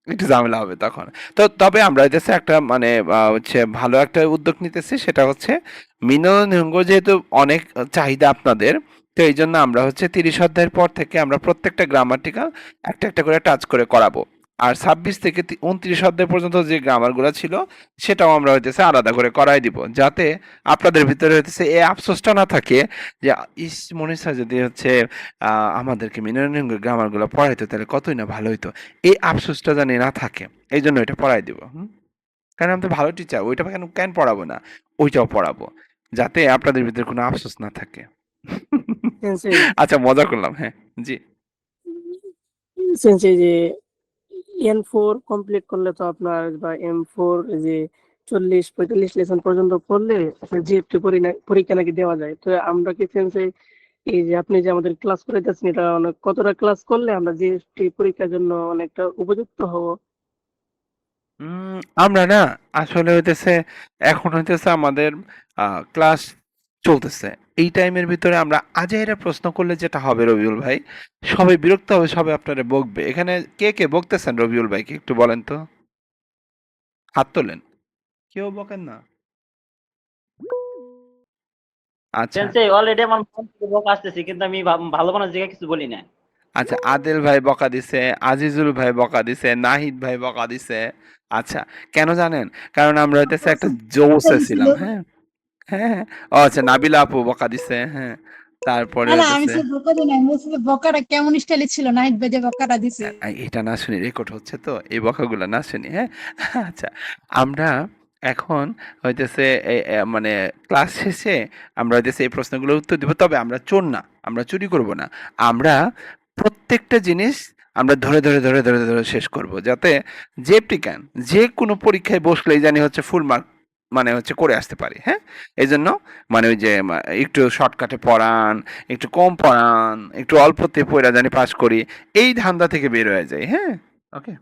একটু ঝামেলা হবে তখন। তো তবে আমরা হইতেছে একটা মানে হচ্ছে ভালো একটা উদ্যোগ নিতেছি, সেটা হচ্ছে মৃণালিঙ্গ যেহেতু অনেক চাহিদা আপনাদের, তো এই জন্য আমরা হচ্ছে 30 অধ্যায়ের পর থেকে আমরা প্রত্যেকটা গ্রামাটিক্যাল একটা একটা করে টাচ করে করাবো। আর 26 থেকে 29 অধ্যায় পর্যন্ত যে গ্রামারগুলো ছিল সেটাও আমরা হইতেছে আলাদা করে করাই দিব, যাতে আপনাদের ভিতরে হইতেছে এই আফসোসটা না থাকে যে ইস মনীষা যদি হচ্ছে আমাদেরকে মিনারেল গ্রামারগুলো পড়াইতো তাহলে কতই না ভালো হইতো, এই আফসোসটা জানি না থাকে। এই জন্য এটা পড়াই দিব। কারণ আমি তো ভালো টিচার, ওইটা কেন কেন পড়াবো না, ওইটাও পড়াবো, যাতে আপনাদের ভিতরে কোনো আফসোস না থাকে। সেন্সেই আচ্ছা, মজা করলাম। হ্যাঁ, জি। সেন্সেই যে N4 কমপ্লিট করলে তো আপনার বা M4 যে 40-45 লেসন পর্যন্ত পড়লে আপনার জিএফটি পরীক্ষা নাকি দেওয়া যায়। তো আমরা কি সেন্সেই এই যে আপনি যে আমাদের ক্লাস করাইতেছেন এটা অনেক কতটা ক্লাস করলে আমরা জিএসটি পরীক্ষার জন্য অনেকটা উপযুক্ত হব? আমরা না আসলে হইতেছে এখন হইতেছে আমাদের ক্লাস চলতেছে। এই টাইমের ভিতরে আমরা আজাইরা প্রশ্ন করলে যেটা হবে রবিউল ভাই, সবাই বিরক্ত হবে, সবাই আপনারে বকবে। এখানে কে, কে বকতেছেন রবিউল ভাইকে একটু বলেন তো? হাত তোলেন। কেউ বকেন না? আচ্ছা, সেন্সেই অলরেডি আমার মন থেকে বকা আসতেছে, কিন্তু আমি ভালো মানুষ জায়গায় কিছু বলি না। আচ্ছা, আদেল ভাই বকা দিছে, আজিজুল ভাই বকা দিছে, নাহিদ ভাই বকা দিছে। আচ্ছা, কেন জানেন? কারণ আমরা হইতেছে একটা জোশে ছিল। ছিলাম, হ্যাঁ? হ্যাঁ, হ্যাঁ। ও আচ্ছা, নাবিলা আপু বকা দিছে, হ্যাঁ। তারপরে না না, আমি হইতেছে সে বকা দিই না, আমি বলছি যে বকাটা কেমন স্টাইলে ছিল, নাইট বেজে বকাটা দিছে। এটা না শুনি রেকর্ড হচ্ছে তো, এই বকাগুলো না শুনি, হ্যাঁ? আচ্ছা, আমরা এখন হইতেছে মানে ক্লাস শেষে আমরা হইতেছে এই প্রশ্নগুলোর উত্তর দিব। তবে আমরা চোর না, আমরা চুরি করব না। আমরা প্রত্যেকটা জিনিস আমরা ধরে শেষ করব। যাতে যে টিকান যে কোনো পরীক্ষায় বসলেই জানি হচ্ছে ফুল মার্ক মানে হচ্ছে করে আসতে পারি, হ্যাঁ? এজন্য মানে ওই যে একটু শর্টকাটে পড়ান, একটু কম পড়ান, একটু অল্পতে পইড়া জানি পাস করি। এই ধান্দা থেকে বের হয়ে যাই, হ্যাঁ? ওকে?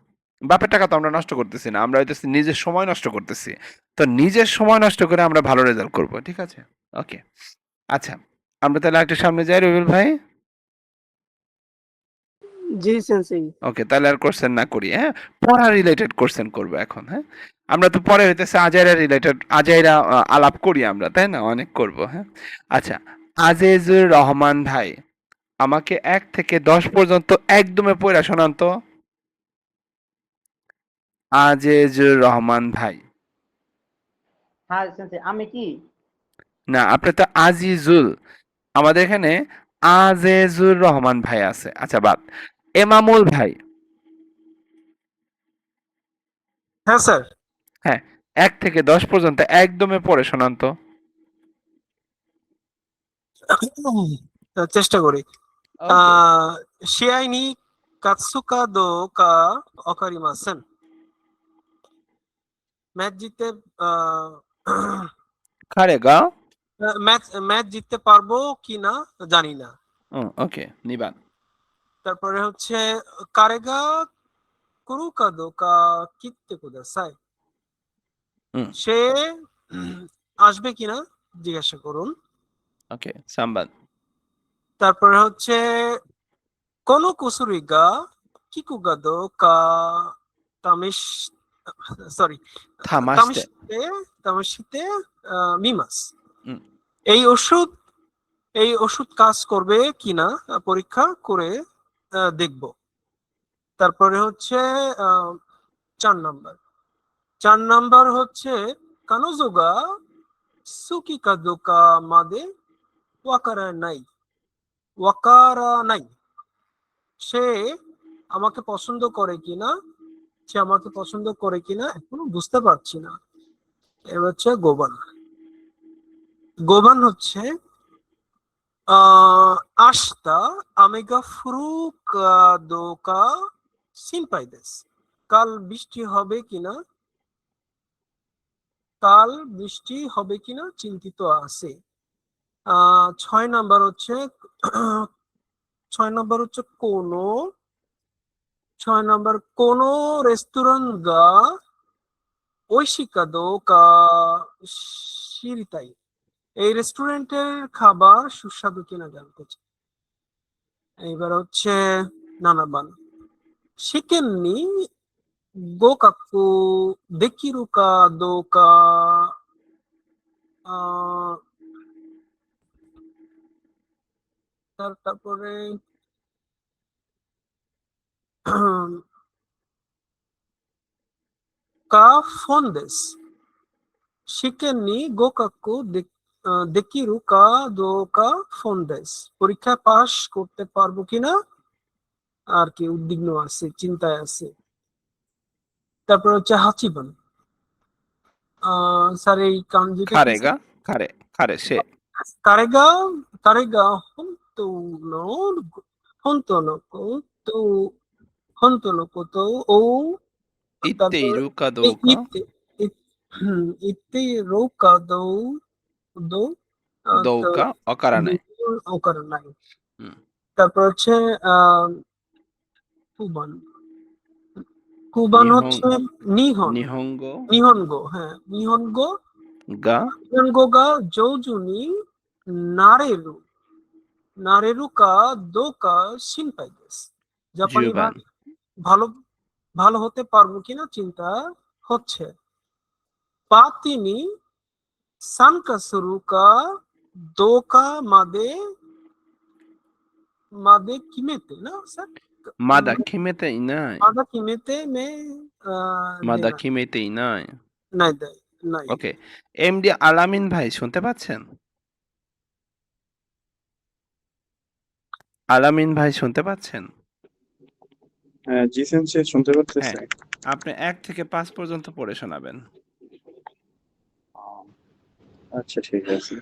বাপের টাকা তো আমরা নষ্ট করতেছি না। আমরা হইতেছে নিজের সময় নষ্ট করতেছি। তো নিজের সময় নষ্ট করে আমরা ভালো রেজাল্ট করব। ঠিক আছে? ওকে। আচ্ছা। আমরা তাহলে আরেকটু সামনে যাই রবিউল ভাই? জি সেন্সেই। ওকে, তাহলে আর কোশ্চেন না করি, হ্যাঁ? পড়া রিলেটেড কোশ্চেন করব এখন, হ্যাঁ? আমরা তো পরে হইতেছে আজাইরা রিলেটেড আজাইরা আলাপ করি আমরা, তাই না? অনেক করব, হ্যাঁ? আচ্ছা, আজিজুর রহমান ভাই, আমাকে ১ থেকে ১০ পর্যন্ত একদমে পইড়া শোনান তো। আজিজুর রহমান ভাই। হ্যাঁ সেন্সেই, আমি কি না, আপনি তো আজিজুল। আমাদের এখানে আজিজুর রহমান ভাই আছে। আচ্ছা, বাদ। এমামুল ভাই। হ্যাঁ স্যার। হ্যাঁ, ১ থেকে ১০ পর্যন্ত একদমে পড়ে শোনান তো। চেষ্টা করি। ওকে। 試合に勝つかどうかわかりません。ম্যাচ জিততে আহ, খারেগা? ম্যাচ জিততে পারবো কিনা জানি না। ওকে, নিবান। তারপরে হচ্ছে কারেগা কুরু কা দো কা কিত্তে কুদাসাই। হুম, সে আসবে কিনা জিজ্ঞাসা করুন। ওকে, সাম্বাদ। তারপরে হচ্ছে কোনো কুসুরি গা কিকু গা দো কা তামিশ সরি থামাসতে। তামিশিতে তামিশিতে মিমাস। হুম, এই ওষুধ কাজ করবে কিনা পরীক্ষা করে দেখব। তারপরে হচ্ছে 4 নাম্বার হচ্ছে কানোজোগা সুকি কাদোকা মাদে ওয়াকারা নাই। সে আমাকে পছন্দ করে কিনা এখনো বুঝতে পারছি না। এবার হচ্ছে গোবান হচ্ছে আশতা আমেগা ফুরুকাদোকা সিনপাই দেস। কাল বৃষ্টি হবে কিনা চিন্তিত আছে। 6 নাম্বার হচ্ছে 6 নাম্বার হচ্ছে কোনো রেস্টুরেন্ট গা ঐশিকা দোকা শিরিতাই। এই রেস্টুরেন্টের খাবার সুস্বাদু কিনা জানতে চাই। এবার হচ্ছে নানাবান শিকেন নি গোকাকু দেকিরুকা দোকা আহ, তারপরে ka fondes. Shiken ni gokaku dekiru ka doka fondes. পরীক্ষা পাস করতে পারবো কিনা আর কি উদ্বিগ্ন আছে, চিন্তায় আছে। তারপর হচ্ছে হাচিবান। স্যার এই কাঞ্জিটা কি খারেগা খারে খারে সে কারেগা কারেগা তো হন্তনো তো ও ইত্তেইরু তারপর কাদৌকা ইতে রোকা দো তো দৌকা অকারা নাই। ওকার নাই। হুম। তারপর হচ্ছে কুবান কুবান হচ্ছে নিহন নিহঙ্গো নিহনগো, হ্যাঁ নিহনগো গা নিহনগো গা জৌজুনি নারেরু নারেরু কা দোকা শিনপাই দেস। জাপানি জুবান ভালো ভালো হতে পারবো কিনা চিন্তা হচ্ছে। পাতিনি সানকাসুরু কা দোকা মাদে মাদে কিমেতে না স্যার মাদা খিমেতে ইনাই মাদা কিমেতে মে মাদা খিমেতে ইনাই। নাই দেয় নাই। ওকে, এমডি আলামিন ভাই শুনতে পাচ্ছেন? আলামিন ভাই শুনতে পাচ্ছেন? হ্যাঁ জি সেন্সে শুনতে পাচ্ছি। হ্যাঁ, আপনি 1 থেকে 5 পর্যন্ত পড়ে শোনাবেন। আচ্ছা ঠিক আছে।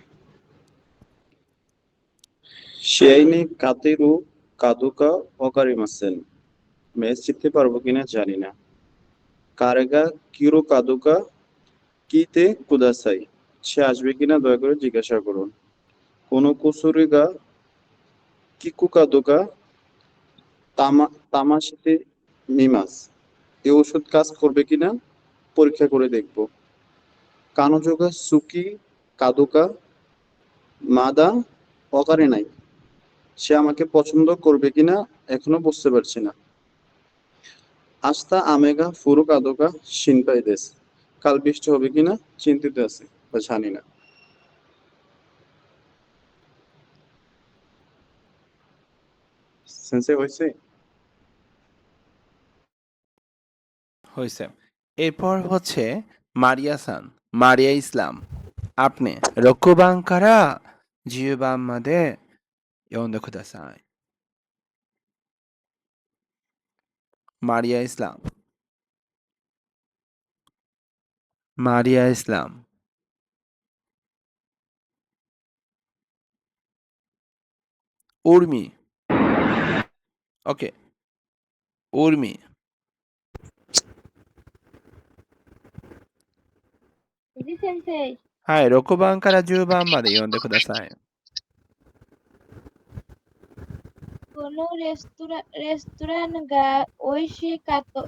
শিয়াইনি কাতেরু কাদুকা ওকারিমাসেন। ম্যাচ জিততে পারবো কিনা জানি না। কারেগা কিরো কাদুকা কিতে কুদাসাই। সে আসবে কিনা দয়া করে জিজ্ঞাসা করুন। কোনো কুসুরিগা কিকু কাদুকা তামাশিতে মিমাস। এই ওষুধ কাজ করবে কিনা পরীক্ষা করে দেখব। কানোজোগা সুকি কাদুকা মাদা অকারে নাই। সে আমাকে পছন্দ করবে কিনা এখনো বুঝতে পারছি না। আস্তা আমেগা ফুরু কাদোকা শিনপাই দেশ। কাল বৃষ্টি হবে কিনা চিন্তিত আছে বা জানি না। সেন্সে হয়েছে? হয়েছে। এরপর হচ্ছে মারিয়া সান, মারিয়া ইসলাম। আপনি রকুবাঙ্কারা জিওবাম্মাদে ইয়ন্দে খুদাসাই। মারিয়া ইসলাম, মারিয়া ইসলাম। উর্মি, ওকে, উর্মি। জি সেন্সেই। হাই, রকুবাঙ্কারা জিওবাম্মাদে ইয়ন্দে খুদাসাই। কোনো রেস্টুরেন্ট গা ওইশি কাদো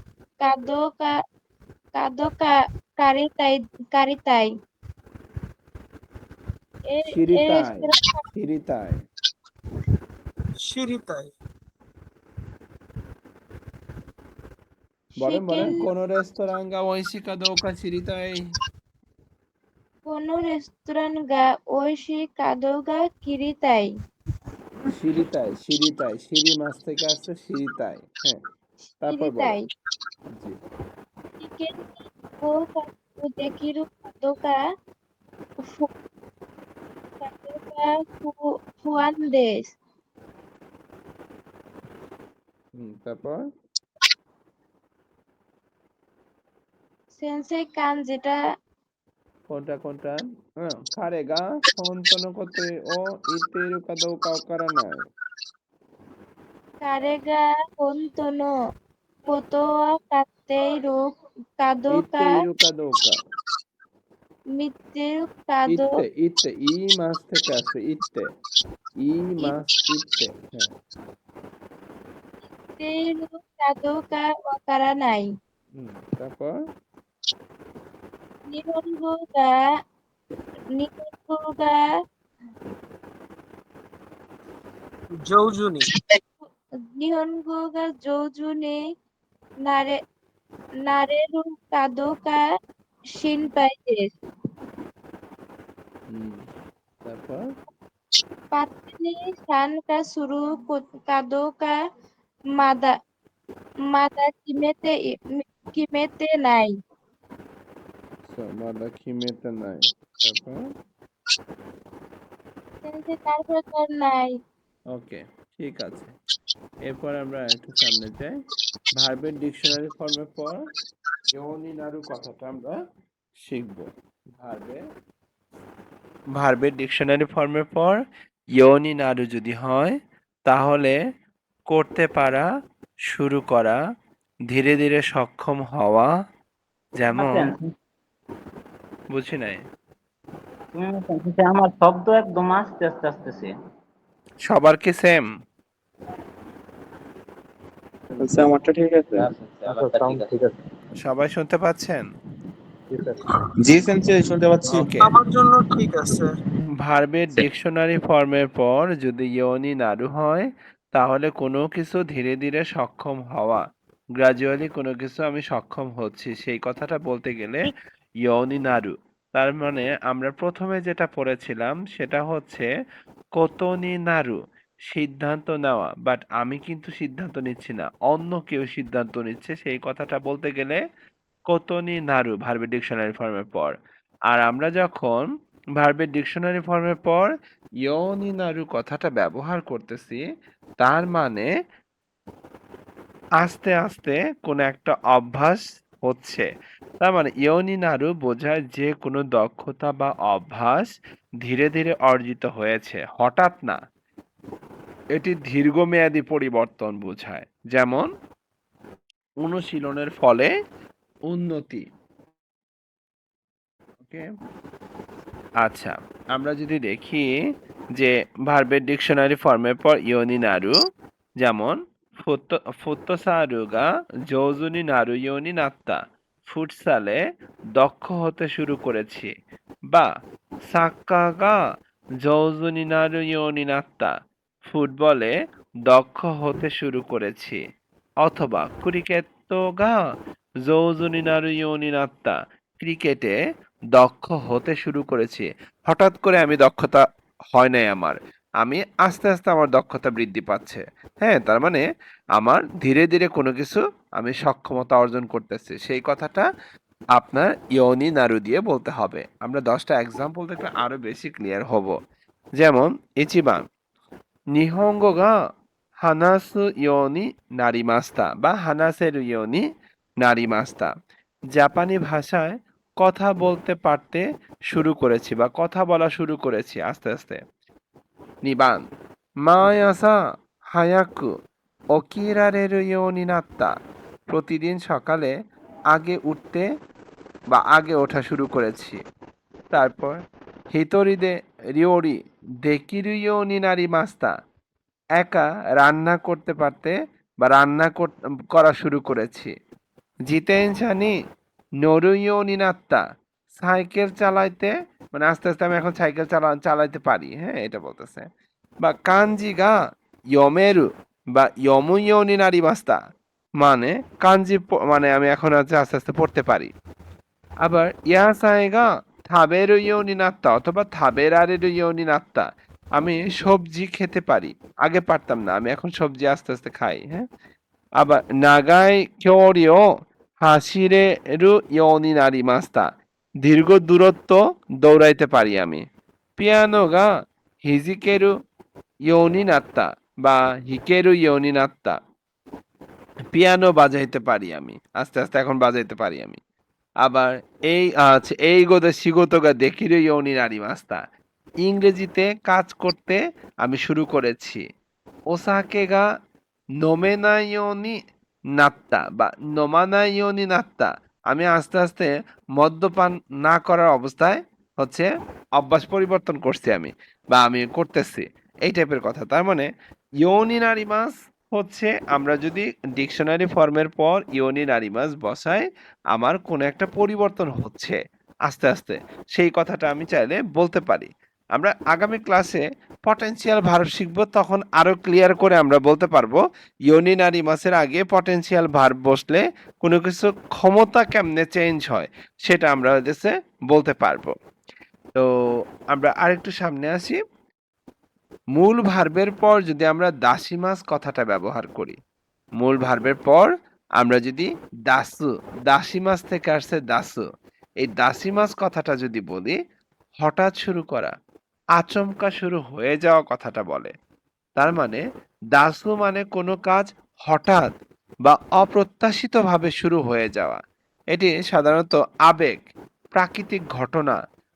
কারিতাই। এই শিরিতাই, রেস্টুরেন্ট শিরিতাই। শিরিতাই বলেন বলেন, চিকেন কোন রেস্তোরাঙ্গা ওইশিকা দৌকা শিরিতাই। কোনো রেস্টুরেন্ট গা ওইশি কাদোগা কিরিতাই। শিরিতাই, শিরিতাই, শিরি মাছ থেকে আসছে শিরিতাই। হ্যাঁ, তারপর বলো। কিরিতাই। জি। চিকেন ও কাদো দেকিরু কাদোকা ফুয়ানদেস। তারপর সেন্সেই কান যেটা কোনটা কোনটা? হ্যাঁ, কারেগা ফোনতনো কোতে ও ইতেরু কাদৌ কাউকারা নাই। কারেগা হন্তনো কোতোয়া কাতেইরু কাদোকা ইতেইরু কাদৌকা। মিত্তিরু কাদো ইত্তে ইত্তে ই মাছ থেকে আসছে ইত্তে। ই মাছ ইত্তে। হ্যাঁ। ইত্তিরু কাদোকা ওয়াকারা নাই। তারপর নিহনগো গা জৌজুনি নিহনগো গা জৌজুনে নারে নারেরু কাদোকা শিনপাই দেস। তারপর পাত্তিনি সান কা সুরু কাদোকা মাদা মাদা কিমেতে নাই। মাদা খিমেতে নাই, তারপর তারপরে তো আর নাই। ওকে, ঠিক আছে। এরপর আমরা একটু সামনে যাই। ভার্বের ডিকশনারি ফর্মের পর ইওনি নাড়ু কথাটা আমরা শিখব। ভার্বের ভার্বের ডিকশনারি ফর্মের পর ইওনি নাড়ু যদি হয় তাহলে করতে পারা, শুরু করা, ধীরে ধীরে সক্ষম হওয়া, যেমন পাচ্ছেন? বুঝি নাই। তুমি বলছেন, আমার শব্দ একদম আস্তে আস্তে আসতেছে। সবার কি সেম? আচ্ছা, আমারটা ঠিক আছে? ঠিক আছে। সবাই শুনতে পাচ্ছেন? জি সেন্সি, শুনতে পাচ্ছি। ওকে। আমার জন্য ঠিক আছে। ভার্বের ডিকশনারি ফর্মের পর যদি ইওনি নাড়ু হয় তাহলে কোনো কিছু ধীরে ধীরে সক্ষম হওয়া, গ্রাজুয়ালি কোনো কিছু আমি সক্ষম হচ্ছি, সেই কথাটা বলতে গেলে ইওনি নাড়ু। তার মানে আমরা প্রথমে যেটা পড়েছিলাম সেটা হচ্ছে কোতনি নাড়ু, সিদ্ধান্ত নেওয়া, বাট আমি কিন্তু সিদ্ধান্ত নিচ্ছি না, অন্য কেউ সিদ্ধান্ত নিচ্ছে, সেই কথাটা বলতে গেলে কোতনি নাড়ু ভার্বের ডিকশনারি ফর্মের পর। আর আমরা যখন ভার্বের ডিকশনারি ফর্মের পর ইওনি নাড়ু কথাটা ব্যবহার করতেছি, তার মানে আস্তে আস্তে কোনো একটা অভ্যাস হচ্ছে। তার মানে ইওনি নাড়ু বোঝায় যে কোনো দক্ষতা বা অভ্যাস ধীরে ধীরে অর্জিত হয়েছে, হঠাৎ না। এটি দীর্ঘমেয়াদী পরিবর্তন বোঝায়, যেমন অনুশীলনের ফলে উন্নতি। ওকে, আচ্ছা, আমরা যদি দেখি যে ভার্বের ডিকশনারি ফর্মের পর ইওনি নাড়ু, যেমন ফুত্তসারুগা জৌজুনি নাড়ু ইওনি নাত্তা, ফুটসালে দক্ষ হতে শুরু করেছি, বা সাক্কাগা জৌজুনি নাড়ু ইওনি নাত্তা, ফুটবলে দক্ষ হতে শুরু করেছি, অথবা ক্রিকেটগা জৌজুনি নাড়ু ইওনি নাত্তা, ক্রিকেটে দক্ষ হতে শুরু করেছি। হঠাৎ করে আমি দক্ষতা হয় নাই আমার, আমি আস্তে আস্তে আমার দক্ষতা বৃদ্ধি পাচ্ছে। হ্যাঁ, তার মানে আমার ধীরে ধীরে কোনো কিছু আমি সক্ষমতা অর্জন করতেছি, সেই কথাটা আপনার ইওনি নাড়ু দিয়ে বলতে হবে। আমরা 10টা এক্সাম্পল দেখলে আরো বেশি ক্লিয়ার হব। যেমন ইচিবান নিহঙ্গ গা হানাসু ইওনি নারিমাস্তা বা হানাসেরু ইওনি নারিমাস্তা, জাপানি ভাষায় কথা বলতে পারতে শুরু করেছি বা কথা বলা শুরু করেছি আস্তে আস্তে। নিবান মায়াসা হায়াকু ওকিরারেরু ইওনি নাত্তা, প্রতিদিন সকালে আগে উঠতে বা আগে ওঠা শুরু করেছি। তারপর হিতরিদে রিওরি দেকিরু ইওনি নারিমাস্তা, একা রান্না করতে পারতে বা করা শুরু করেছি। জিতেনশা নি নোরুইও নিনাত্তা, সাইকেল চালাইতে মানে আস্তে আস্তে আমি এখন সাইকেল চালাইতে পারি, হ্যাঁ এটা বলতেছে। বা কাঞ্জি গা ইয়মেরু বা ইয়মুইও নিনারি মাস্তা, মানে কাঞ্জি মানে আমি এখন আস্তে আস্তে পড়তে পারি। আবার ইয়াসাইগা থাবেরু ইও নিনাত্তা অথবা থাবেরারেরু ইও নিনাত্তা, আমি সবজি খেতে পারি, আগে পারতাম না, আমি এখন সবজি আস্তে আস্তে খাই। হ্যাঁ, আবার নাগাই কিওরিও হাসিরেরু ইওনি নারি মাস্তা, দীর্ঘ দূরত্ব দৌড়াইতে পারি আমি। পিয়ানো গা হিজিকেরু ইওনি নাত্তা বা হিকেরু ইওনি নাত্তা, পিয়ানো বাজাইতে পারি আমি, আস্তে আস্তে এখন বাজাইতে পারি আমি। আবার এই গোদে শিগোতোগা দেখিরু ইওনি নারি মাস্তা, ইংরেজিতে কাজ করতে আমি শুরু করেছি। ওসাকেগা নোমেনাইওনি নাত্তা বা নোমানাইওনি নাত্তা, আমি আস্তে আস্তে মদ্যপান না করার অবস্থায় হচ্ছে অভ্যাস পরিবর্তন করছি আমি বা আমি করতেছি, এই টাইপের কথা। তার মানে ইওনি নারিমাস হচ্ছে আমরা যদি ডিকশনারি ফর্মের পর ইওনি নারিমাস বসাই, আমার কোনো একটা পরিবর্তন হচ্ছে আস্তে আস্তে, সেই কথাটা আমি চাইলে বলতে পারি। আমরা আগামী ক্লাসে পটেনশিয়াল ভার্ব শিখব, তখন আরো ক্লিয়ার করে আমরা বলতে পারবো ইওনি নারিমাসের আগে পটেনশিয়াল ভার্ব বসলে কোনো কিছু ক্ষমতা কেমনে চেঞ্জ হয় সেটা আমরা হচ্ছে বলতে পারবো। তো আমরা আরেকটু সামনে আসি। মূল ভার্বের পর যদি আমরা দাসিমাস কথাটা ব্যবহার করি, মূল ভার্বের পর আমরা যদি দাসু, দাসিমাস থেকে আসছে দাসু, এই দাসি মাস কথাটা যদি বলি, হঠাৎ শুরু করা, আচমকা শুরু হয়ে যাওয়া কথাটা বলে। তার মানে দাসু মানে কোনো কাজ হঠাৎ বা অপ্রত্যাশিতভাবে শুরু হয়ে যাওয়া। এটি সাধারণত আবেগ, প্রাকৃতিক ঘটনা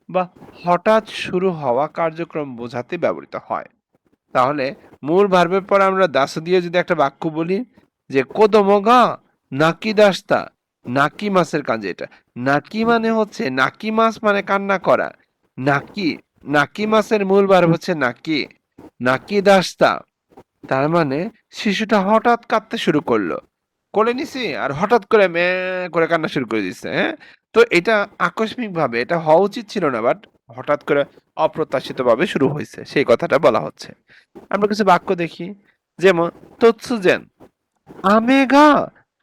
বা হঠাৎ শুরু হওয়া কার্যক্রম বোঝাতে ব্যবহৃত হয়। তাহলে মূল ভার্বের পর আমরা দাসু দিয়ে যদি একটা বাক্য বলি যে কোদমগা নাকি দাস্তা, নাকি মাসের কাজে এটা। নাকি মানে হচ্ছে নাকি মাস মানে কান্না করা। নাকি নাকি মাসের মূল ভার্ব হচ্ছে নাকি। নাকি দাস্তা তার মানে শিশুটা হঠাৎ কাঁদতে শুরু করলো, কোলে নিছি আর হঠাৎ করে মে করে কান্না শুরু করে দিচ্ছে। হ্যাঁ, তো এটা আকস্মিক ভাবে, এটা হওয়া উচিত ছিল না, বাট হঠাৎ করে অপ্রত্যাশিত ভাবে শুরু হয়েছে, সেই কথাটা বলা হচ্ছে। আমরা কিছু বাক্য দেখি, যেমন তৎসুজেন আমেগা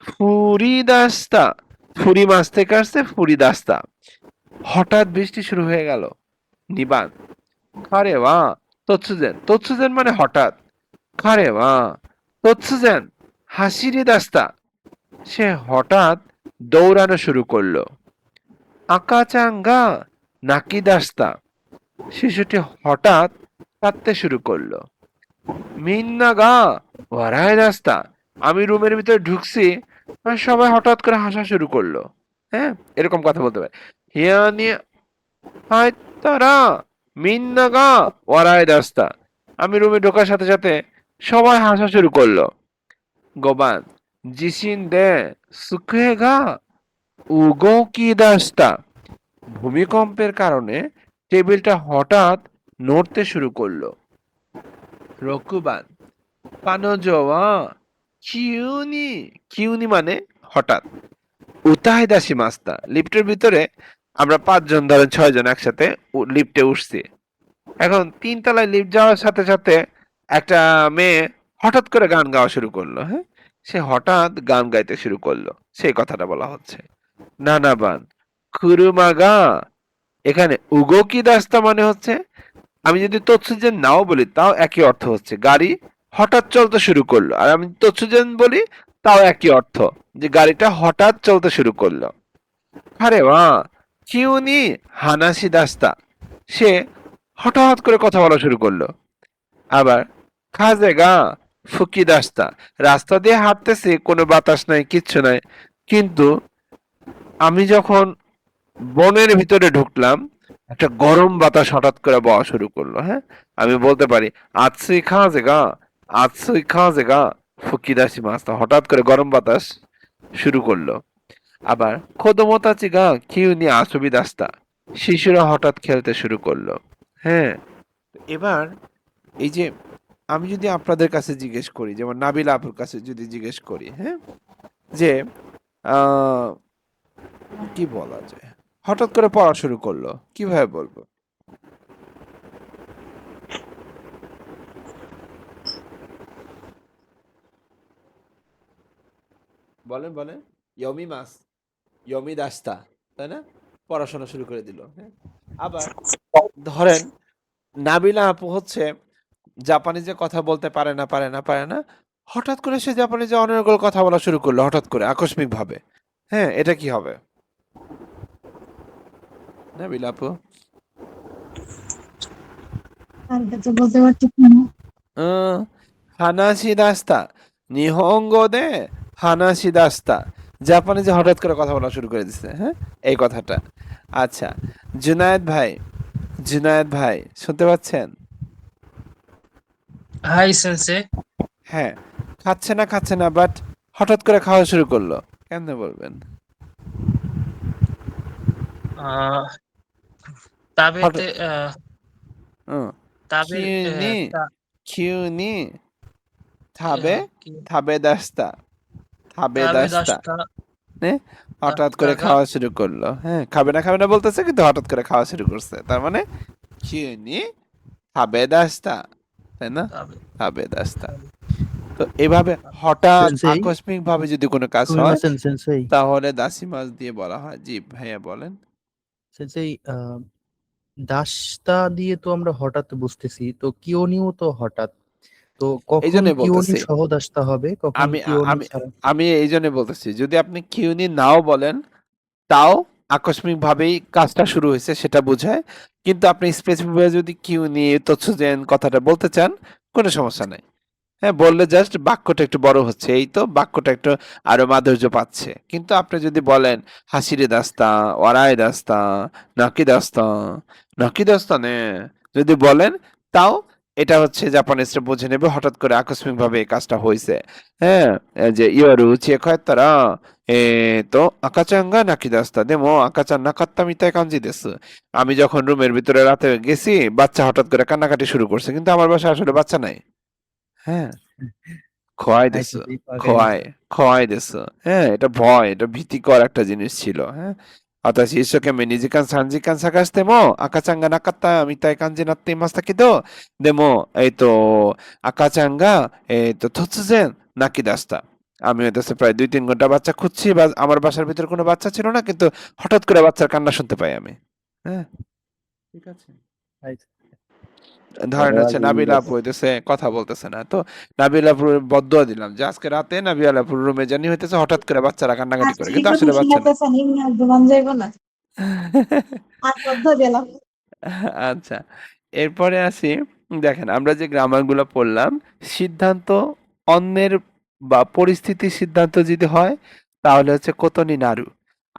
ফুরিদাস্তা, ফুরি মাস থেকে আসছে ফুরিদাস্তা, হঠাৎ বৃষ্টি শুরু হয়ে গেল। নিবান আরে বা তৎসুজেন, তৎসুজেন মানে হঠাৎ। আরে বা তৎসুজেন হাসিরি দাস্তা, সে হঠাৎ দৌড়ানো শুরু করলো। আকাচাঙ্গা নাকি দাস্তা, শিশুটি হঠাৎ কাঁদতে শুরু করলো। মিন্নাগা ওয়ারায় দাস্তা, আমি রুমের ভিতরে ঢুকছি আর সবাই হঠাৎ করে হাসা শুরু করলো। হ্যাঁ, এরকম কথা বলতে পারে। হিয়ানি হায়তারা মিন্নাগা ওয়ারায় দাস্তা, আমি রুমে ঢোকার সাথে সাথে সবাই হাসা শুরু করলো। গোবান জিসিন দে সুখেগা উগো কি দাস্তা, ভূমিকম্পের কারণে টেবিলটা হঠাৎ নড়তে শুরু করলো। রকুবান পানোজোয়া কিউনি, কিউনি মানে হঠাৎ। উতাই দাসি মাস্তা, লিফটের ভিতরে আমরা 5 জন ধরেন 6 জন একসাথে লিফটে উঠছি। এখন 3 তলায় লিফট যাওয়ার সাথে সাথে একটা মেয়ে হঠাৎ করে গান গাওয়া শুরু করলো। হ্যাঁ, সে হঠাৎ গান গাইতে শুরু করলো, সেই কথাটা বলা হচ্ছে। নানাবান খুরুমাগা, এখানে উগোকি দাস্তা মানে হচ্ছে, আমি যদি তৎসুজেন নাও বলি তাও একই অর্থ হচ্ছে, গাড়ি হঠাৎ চলতে শুরু করলো। আর আমি তৎসুজেন বলি তাও একই অর্থ, যে গাড়িটা হঠাৎ চলতে শুরু করলো। আরে বা কিউনি হানাসি দাস্তা, সে হঠাৎ করে কথা বলা শুরু করলো। আবার খাজে গা ফুকি দাস্তা, রাস্তা দিয়ে হাঁটতেছি, কোনো বাতাস নাই, কিচ্ছু নাই, কিন্তু আমি যখন বনের ভিতরে ঢুকলাম একটা গরম বাতাস হঠাৎ করে বওয়া শুরু করলো। হ্যাঁ, আমি বলতে পারি আতসুই খাজে গা, আতসুই খাজে গা ফুকিদাসি মাস্তা, হঠাৎ করে গরম বাতাস শুরু করলো। আবার খোদমতাচি গা কিউনি আসুবি দাস্তা, শিশুরা হঠাৎ খেলতে শুরু করলো। হ্যাঁ, এবার এই যে আমি যদি আপনাদের কাছে জিজ্ঞেস করি, যেমন নাবিলা আপুর কাছে যদি জিজ্ঞেস করি, হ্যাঁ, যে আহ কি বলা যায়, হঠাৎ করে পড়া শুরু করলো, কিভাবে বলবো? বলেন বলেন। ইয়মি মাস, ইয়মি দাস্তা, তাই না? পড়াশোনা শুরু করে দিল। হ্যাঁ, আবার ধরেন নাবিলা আপু হচ্ছে জাপানিজে কথা বলতে পারে না, হঠাৎ করে সে জাপানিজে অনর্গল কথা বলা শুরু করলো, হঠাৎ করে আকস্মিক ভাবে। হ্যাঁ, এটা কি হবে নাবিলা আপু? আর এটা তো বলতে পারছি না। হানাসি দাস্তা, নিহঙ্গো দে হানাসি দাস্তা, জাপানিজে হঠাৎ করে কথা বলা শুরু করে দিচ্ছে। হ্যাঁ, এই কথাটা। আচ্ছা, জুনায়েদ ভাই, জুনায়েদ ভাই শুনতে পাচ্ছেন? হাই সেন্সে। হ্যাঁ, খাচ্ছে না বাট হঠাৎ করে খাওয়া শুরু করলো, কেমনে বলবেন? তাবেতে হুম, তাবে কিউনি তা- কিউনি থাবে কি থাবে দাস্তা, থাবে তাবে দাস্তা, দাস্তা নে হঠাৎ করে দাস্তাগা খাওয়া শুরু করলো। হ্যাঁ, খাবে না বলতেছে, কিন্তু হঠাৎ করে খাওয়া শুরু করছে, তার মানে কিউনি থাবে দাস্তা, তাই না? তাবে থাবে দাস্তা। তো এভাবে হঠাৎ সেন্সেই আকস্মিক ভাবে যদি কোনো কাজ হয় সুমিমাসেন সেন্সেই তাহলে দাসি মাস দিয়ে বলা হয়। জি ভাইয়া বলেন। সেন্সেই দাসতা দিয়ে তো আমরা হঠাৎ বুঝতেছি, তো কিওনিও তো হঠাৎ, তো এই কখন জন্যই কিওনি বলতেছি, সহ দাসতা হবে, কখন আমি কিওনি আমি ছাড়া? আমি এই জন্য বলতেছি, যদি আপনি কিউনি নাও বলেন তাও আকস্মিকভাবেই কাজটা শুরু হয়েছে সেটা বোঝায়। কিন্তু আপনি স্পেসিফিক ভাবে যদি কিউ নিয়ে তৎসুজেন কথাটা বলতে চান, কোনো সমস্যা নাই। হ্যাঁ, বললে জাস্ট বাক্যটা একটু বড় হচ্ছে, এই তো বাক্যটা একটু আরো মাধুর্য পাচ্ছে। কিন্তু আপনি যদি বলেন হাসিরে দাস্তা, ওয়ারায় দাস্তা, নাকি দাস্তা, নাকি দাস্তা নে, যদি বলেন, তাও এটা হচ্ছে জাপানিজরা বুঝে নেবে হঠাৎ করে আকস্মিকভাবে এই কাজটা হয়েছে। হ্যাঁ, এই যে ইয়োরু চিয়েকোয়াত্তারা তো আকাচাঙ্গা নাকি দাস্তা দেমো আকাচান না কাত্তা মিতাই কাঞ্জি দেsu। আমি যখন রুমের ভিতরে রাতে গেছি, বাচ্চা হঠাৎ করে কান্নাকাটি শুরু করছে, কিন্তু আমার বাসায় আসলে বাচ্চা নাই। হ্যাঁ, খোয়াই দেsu, আইসিটি পাকাই খোয়াই, মাসে। খোয়াই দেsu। হ্যাঁ, এটা ভয়, এটা ভীতিকর একটা জিনিস ছিল। হ্যাঁ,私一生懸命2時間3時間探しても赤ちゃんがなかったみたいな感じになっていましたけど、でも、赤ちゃんが、突然泣き出した。আমি হইতেছে প্রায় 2-3 ঘন্টা বাচ্চা খুঁজছি, বা আমার বাসার ভিতরে কোনো বাচ্চা ছিল না, কিন্তু হঠাৎ করে বাচ্চার কান্না শুনতে পাই আমি। হ্যাঁ, ঠিক আছে। আইসিটি। ধরেন হচ্ছে নাবিল আপু হইতেছে কথা বলতেছে না, তো নাবিল আপুর বদদোয়া দিলাম যে আজকে রাতে নাবিল আপুর রুমে জানি হইতেছে হঠাৎ করে বাচ্চারা কান্নাকাটি করে, কিন্তু আসলে বাচ্চা নেই। ঘুমান যাইব না আর বদ্ধ দিলাম। আচ্ছা, এরপরে আসি। দেখেন, আমরা যে গ্রামার গুলো পড়লাম, সিদ্ধান্ত অন্যের বা পরিস্থিতির সিদ্ধান্ত যদি হয় তাহলে হচ্ছে কোতনি নাড়ু,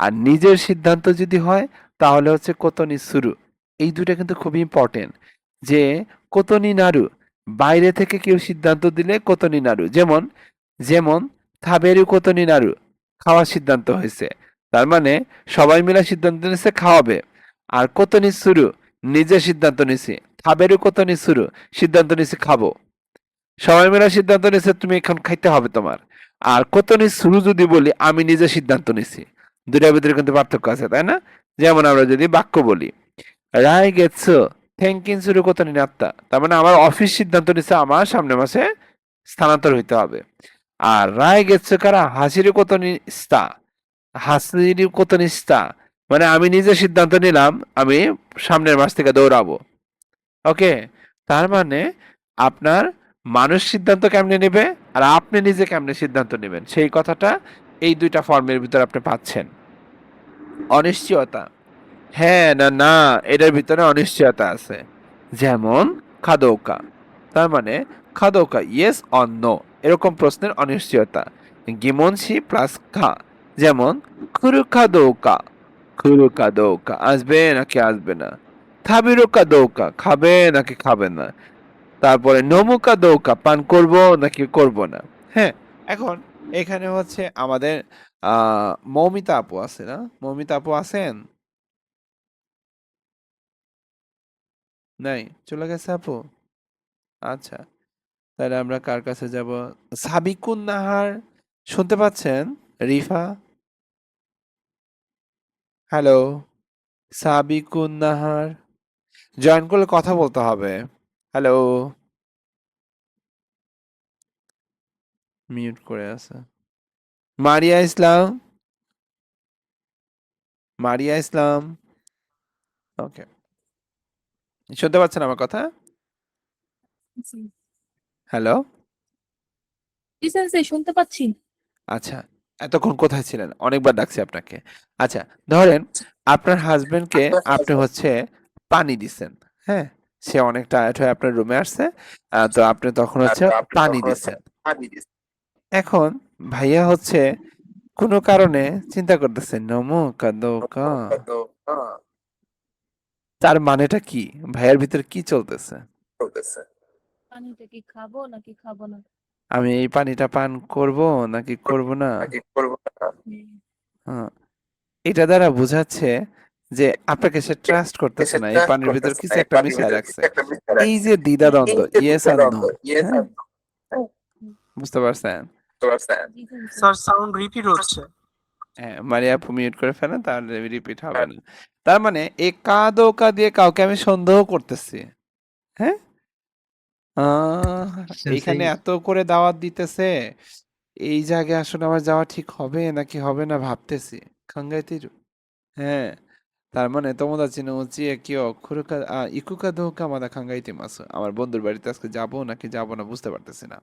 আর নিজের সিদ্ধান্ত যদি হয় তাহলে হচ্ছে কোতনি সুরু। এই দুটো কিন্তু খুবই ইম্পর্টেন্ট। যে কোতনি নাড়ু, বাইরে থেকে কেউ সিদ্ধান্ত দিলে কোতনি নাড়ু, যেমন যেমন থাবেরু কোতনি নাড়ু, খাওয়ার সিদ্ধান্ত হয়েছে, তার মানে সবাই মিলে সিদ্ধান্ত নিচ্ছে খাওয়াবে। আর কোতনি সুরু, নিজে সিদ্ধান্ত নিছি, খাবেরও কোতনি সুরু, সিদ্ধান্ত নিছি খাবো। সবাই মিলে সিদ্ধান্ত নিছে তুমি এখন খাইতে হবে তোমার। আর কোতনি সুরু যদি বলি আমি নিজে সিদ্ধান্ত নিছি, দুটার ভিতরে কিন্তু পার্থক্য আছে, তাই না? যেমন আমরা যদি বাক্য বলি রায় গেছো থ্যাংকিন সুরু কোতনি নাত্তা, তার মানে আমার অফিস সিদ্ধান্ত নিছে আমার সামনের মাসে স্থানান্তর হইতে হবে। আর রায় গেছো কারা হাসির কোতনি স্তা, হাসির কোতনি স্তা, মানে আমি নিজে সিদ্ধান্ত নিলাম আমি সামনের মাস থেকে দৌড়াবো। ওকে, তার মানে আপনার মানুষ সিদ্ধান্ত কেমনে নেবে আর আপনি নিজে কেমনে সিদ্ধান্ত নেবেন, সেই কথাটা এই দুইটা ফর্মের ভিতরে আপনি পাচ্ছেন। অনিশ্চয়তা, হ্যাঁ না না, এটার ভিতরে অনিশ্চয়তা আছে। যেমন খাদৌকা, তার মানে খাদৌকা ইয়েস অর নো, এরকম প্রশ্নের অনিশ্চয়তা। গিমনসি প্লাস খা, যেমন খুরু খাদৌকা, খুরু খাদৌকা, আসবে নাকি আসবে না। থাবিরু কাদৌকা, খাবে নাকি খাবে না। তারপরে নমু কাদৌকা, পান করব নাকি করব না। হ্যাঁ, এখন এখানে হচ্ছে আমাদের মৌমিতা আপু আছে না? মৌমিতা আপু আছেন? নাই, চলে গেছে আপু? আচ্ছা, তাহলে আমরা কার কাছে যাব? সাবিকুন নাহার, শুনতে পাচ্ছেন? রিফা, হ্যালো, সাবিকুন নাহার, জয়েন করলে কথা বলতে হবে। হ্যালো, মিউট করে আছে। মারিয়া ইসলাম, মারিয়া ইসলাম, ওকে, শুনতে পাচ্ছেন আমার কথা? হ্যালো, জি স্যার, শুনতে পাচ্ছি। আচ্ছা, এতক্ষণ কোথায় ছিলেন? অনেকবার ডাকছি আপনাকে। আচ্ছা, ধরেন আপনার হাজবেন্ডকে আপনি হচ্ছে পানি দিছেন। হ্যাঁ, সে অনেক টায়ার্ড হয়ে আপনার রুমে আসছে, তো আপনি তখন হচ্ছে পানি দিছেন। এখন ভাইয়া হচ্ছে কোনো কারণে চিন্তা করতেছে নমো কাদোকা, তার মানেটা কি? ভাইয়ার ভিতরে কি চলতেছে? পানিটা কি খাবো নাকি খাবো না? আমি এই পানিটা পান করব নাকি করব না? হ্যাঁ, এটা দ্বারা বোঝাচ্ছে যে আপনাকে সে ট্রাস্ট করতেছে না, এই পানির ভিতর কিছু একটা মিশায় রাখছে। এই যে দ্বিধাদ্বন্দ্ব, ইয়েস আর নো, হ্যাঁ, বুঝতে পারছেন? স্যার সাউন্ড রিপিট হচ্ছে। হ্যাঁ, মারিয়া আপু মিউট করে ফেলেন, তাহলে রিপিট হবে না। তার মানে এই কাদোকা দিয়ে কাউকে আমি সন্দেহ করতেছি। হ্যাঁ, এইখানে সেই এত করে দাওয়াত দিতেছে, এই জায়গায় আসলে আমার যাওয়া ঠিক হবে নাকি হবে না ভাবতেছি। খাঙ্গাইতিরু, হ্যাঁ, তার মানে তোমোদাচি নো উচিয়ে কিও খুরুকা ইকুকা দোকা মাদা খাঙ্গাইতে মাসু, আমার বন্ধুর বাড়িতে আজকে যাবো নাকি যাবো না বুঝতে পারতেছি না,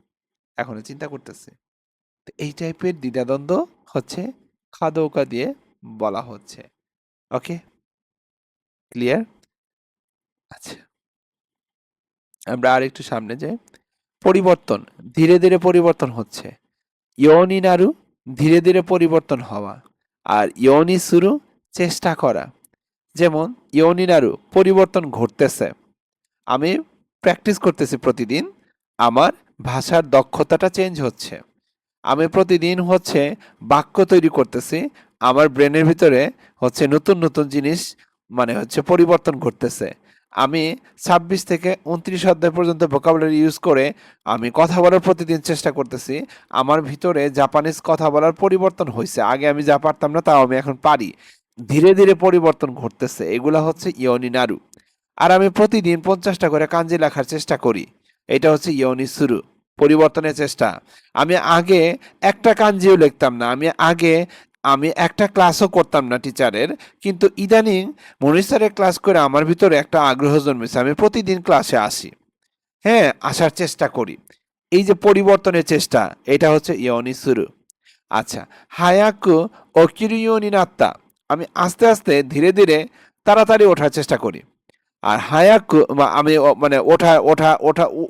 এখনো চিন্তা করতেছি। তো এই টাইপের দ্বিধাদ্বন্দ্ব হচ্ছে খাদৌকা দিয়ে বলা হচ্ছে। ওকে, ক্লিয়ার? আচ্ছা, আমরা আরেকটু সামনে যাই। পরিবর্তন, ধীরে ধীরে পরিবর্তন হচ্ছে। ইয়োনি নারু, ধীরে ধীরে পরিবর্তন হওয়া। আর ইয়োনি সুরু, চেষ্টা করা। যেমন ইয়োনি নারু, পরিবর্তন ঘটতেছে। আমি প্র্যাকটিস করতেছি প্রতিদিন, আমার ভাষার দক্ষতাটা চেঞ্জ হচ্ছে। আমি প্রতিদিন হচ্ছে বাক্য তৈরি করতেছি, আমার ব্রেনের ভিতরে হচ্ছে নতুন নতুন জিনিস মানে হচ্ছে পরিবর্তন ঘটতেছে। আমি ২৬ থেকে ২৯ অধ্যায় পর্যন্ত ভোকাবুলারি ইউজ করে আমি কথা বলার প্রতিদিন চেষ্টা করতেছি। আমার ভিতরে জাপানিজ কথা বলার পরিবর্তন হয়েছে। আগে আমি যা পারতাম না তাও আমি এখন পারি। ধীরে ধীরে পরিবর্তন ঘটতেছে। এগুলা হচ্ছে ইয়োনি নারু। আর আমি প্রতিদিন ৫০টা করে কাঞ্জি লেখার চেষ্টা করি। এটা হচ্ছে ইয়োনি সুরু, পরিবর্তনের চেষ্টা। আমি আগে একটা কাঞ্জিও লিখতাম না। আমি একটা ক্লাসও করতাম না টিচারের। কিন্তু ইদানিং মনির স্যারের ক্লাস করে আমার ভিতরে একটা আগ্রহ জন্মেছে। আমি প্রতিদিন ক্লাসে আসি। হ্যাঁ, আসার চেষ্টা করি। এই যে পরিবর্তনের চেষ্টা, এটা হচ্ছে ইয়োনি সুরু। আচ্ছা, হায়াকু ওকিরু ইউ নি নাত্তা। আমি আস্তে আস্তে ধীরে ধীরে তাড়াতাড়ি ওঠার চেষ্টা করি। আর হায়াকু আমি মানে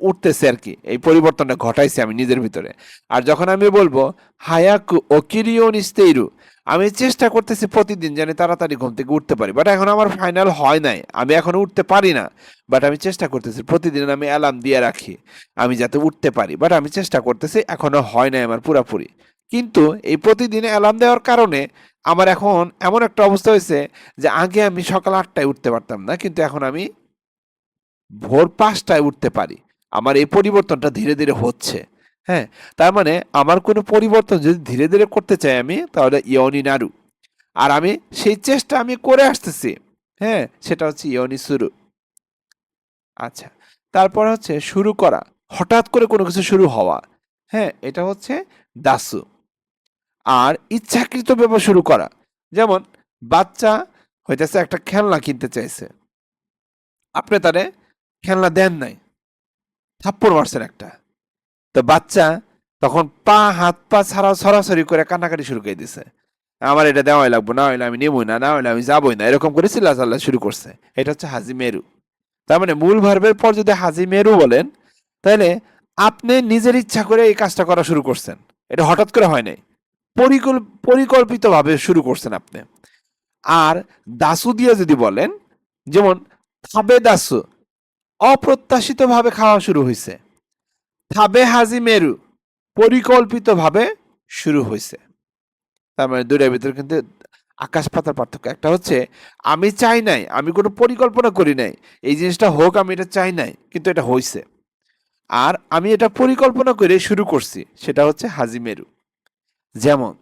উঠতেছে আর কি, এই পরিবর্তনটা ঘটাইছি আমি নিজের ভিতরে। আর যখন আমি বলবো হায়াকু ওকিরিও নিস্তেইরু, আমি চেষ্টা করতেছি প্রতিদিন যেন তাড়াতাড়ি ঘুম থেকে উঠতে পারি। বাট এখন আমার ফাইনাল হয় নাই, আমি এখনো উঠতে পারি না। বাট আমি চেষ্টা করতেছি, প্রতিদিন আমি অ্যালার্ম দিয়ে রাখি আমি যাতে উঠতে পারি। বাট আমি চেষ্টা করতেছি, এখনো হয় নাই আমার পুরাপুরি। কিন্তু এই প্রতিদিন অ্যালার্ম দেওয়ার কারণে আমার এখন এমন একটা অবস্থা হয়েছে যে আগে আমি সকাল ৮টায় উঠতে পারতাম না, কিন্তু এখন আমি ভোর ৫টায় উঠতে পারি। আমার এই পরিবর্তনটা ধীরে ধীরে হচ্ছে। হ্যাঁ, তার মানে আমার কোনো পরিবর্তন যদি ধীরে ধীরে করতে চাই আমি, তাহলে ইয়োনি নাড়ু। আর আমি সেই চেষ্টা আমি করে আসতেছি। হ্যাঁ, সেটা হচ্ছে ইয়োনি শুরু। আচ্ছা, তারপর হচ্ছে শুরু করা, হঠাৎ করে কোনো কিছু শুরু হওয়া। হ্যাঁ, এটা হচ্ছে দাসু। আর ইচ্ছাকৃত ব্যাপার শুরু করা, যেমন বাচ্চা হইতেছে একটা খেলনা কিনতে চাইছে, আপনি তারে খেলনা দেন নাই, থাপ্পড় মারছেন একটা। তো বাচ্চা তখন হাত পা ছাড়া ছড়াছড়ি করে কান্নাকাটি শুরু করে দিছে, আমার এটা দেওয়াই লাগবো, না হইলে আমি নেবই না, না হইলে আমি যাবই না, এরকম করে চিল্লা শুরু করছে। এটা হচ্ছে হাজি মেরু। তার মানে মূল ভার্বের পর যদি হাজি মেরু বলেন, তাহলে আপনি নিজের ইচ্ছা করে এই কাজটা করা শুরু করছেন। এটা হঠাৎ করে হয় নাই, পরিকল্পিতভাবে শুরু করছেন আপনি। আর দাসু দিয়ে যদি বলেন, যেমন থাবে দাসু, অপ্রত্যাশিতভাবে খাওয়া শুরু হয়েছে। থাবে হাজি মেরু, পরিকল্পিতভাবে শুরু হয়েছে। তার মানে দুইটার ভিতরে কিন্তু আকাশ পাতার পার্থক্য। একটা হচ্ছে আমি চাই নাই, আমি কোনো পরিকল্পনা করি নাই এই জিনিসটা হোক, আমি এটা চাই নাই কিন্তু এটা হয়েছে। আর আমি এটা পরিকল্পনা করে শুরু করছি, সেটা হচ্ছে হাজি মেরু। যেমন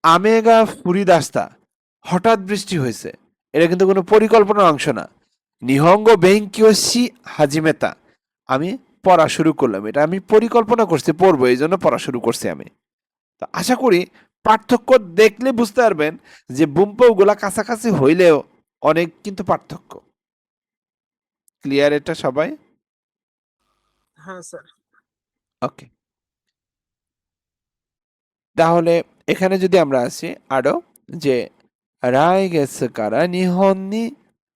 আমেগা ফুরিদাস্তা, হঠাৎ বৃষ্টি হয়েছে, এটা কিন্তু কোনো পরিকল্পনার অংশ না। নিহঙ্গ বেঙ্কিওশি হাজিমেতা, আমি পড়া শুরু করলাম, এটা আমি পরিকল্পনা করছি পড়বো, এই জন্য পড়া শুরু করছি আমি। তো আশা করি পার্থক্য দেখলে বুঝতে পারবেন যে বুম্পগুলা কাছাকাছি হইলেও অনেক কিন্তু পার্থক্য। ক্লিয়ার এটা সবাই? হ্যাঁ স্যার। ওকে, তাহলে এখানে যদি আমরা আসি আরো, যে রাই গেছে কারা নিহন্নি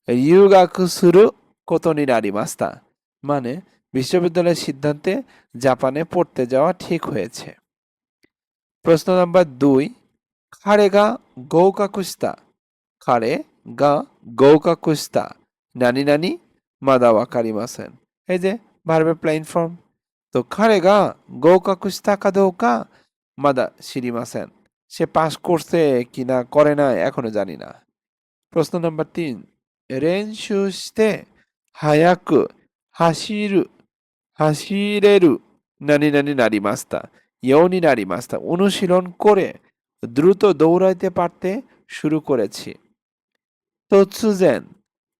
রিউগাকু সুরু কোতনি নারী মাস্তা, মানে বিশ্ববিদ্যালয়ের সিদ্ধান্তে জাপানে পড়তে যাওয়া ঠিক হয়েছে। প্রশ্ন নাম্বার ২, খারে গা গৌকাকুস্তা, খারে গা গৌকাকুস্তা নানি নানি মাদা ওয়াকারিমাসেন। এই যে ভার্বের প্লেইন ফর্ম। তো খারে গা গৌকাকুস্তা কাদৌকা মাদা শিরিমাসেন, সে পাস করছে কিনা করে না এখনো জানি না। প্রশ্ন নাম্বার ৩, রেনশু শিতে হায়াকু হাসিরু হাসিরেরু নানি নানি নারী মাস্তা, ইয়োনি নারী মাস্তা, অনুশীলন করে দ্রুত দৌড়াইতে পারতে শুরু করেছি। তৎসুজেন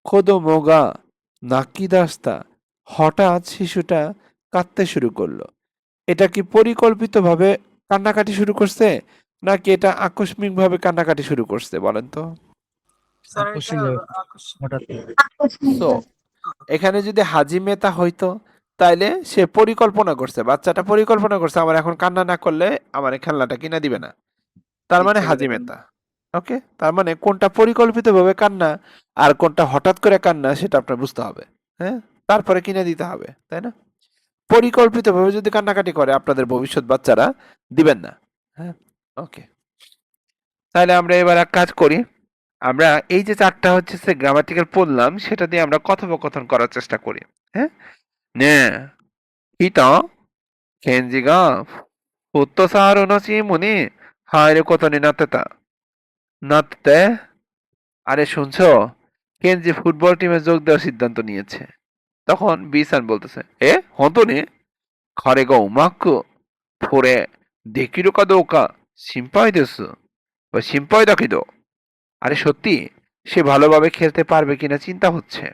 খোদোমোগা নাকিদাস্তা, হঠাৎ শিশুটা কাঁদতে শুরু করলো। এটা কি পরিকল্পিতভাবে কান্নাকাটি শুরু করছে, নাকি এটা আকস্মিকভাবে কান্নাকাটি শুরু করছে বলেন তো? স্যার এটা আকস্মিকভাবে, আকস্মিক। হঠাৎ। তো এখানে যদি হাজি মেতা হইতো, তাইলে সে পরিকল্পনা করছে, বাচ্চাটা পরিকল্পনা করছে আমার এখন কান্না না করলে আমার এই খেলনাটা কিনা দিবে না, তার মানে ইচ্ছা করে হাজি দেন। মেতা। ওকে, তার মানে কোনটা পরিকল্পিতভাবে কান্না আর কোনটা হঠাৎ করে কান্না সেটা আপনার বুঝতে হবে। হ্যাঁ, তারপরে কিনে দিতে হবে, তাই না? পরিকল্পিতভাবে যদি কান্নাকাটি করে আপনাদের ভবিষ্যৎ বাচ্চারা, দিবেন না। হ্যাঁ, ওকে। তাহলে আমরা এবার এক কাজ করি, আমরা এই যে চারটা হচ্ছে গ্রামাটিক্যাল পড়লাম সেটা দিয়ে আমরা কথোপকথন করার চেষ্টা করি। হ্যাঁ, নে হিতা 켄지가 풋도사하러 질문이 하이를 কোতনি নাতেতা নাততে। আরে শুনছো, কেনজি ফুটবল টিমে যোগ দেওয়ার সিদ্ধান্ত নিয়েছে। তখন বিসান বলতেছে, এ হন্তনি খারেগা উমাক্কু ফুরে দেখিরো কাদোকা সিম্পাই দেসু বা সিম্পাই দাকিদো। আরে সত্যি সে ভালোভাবে খেলতে পারবে কিনা চিন্তা হচ্ছে।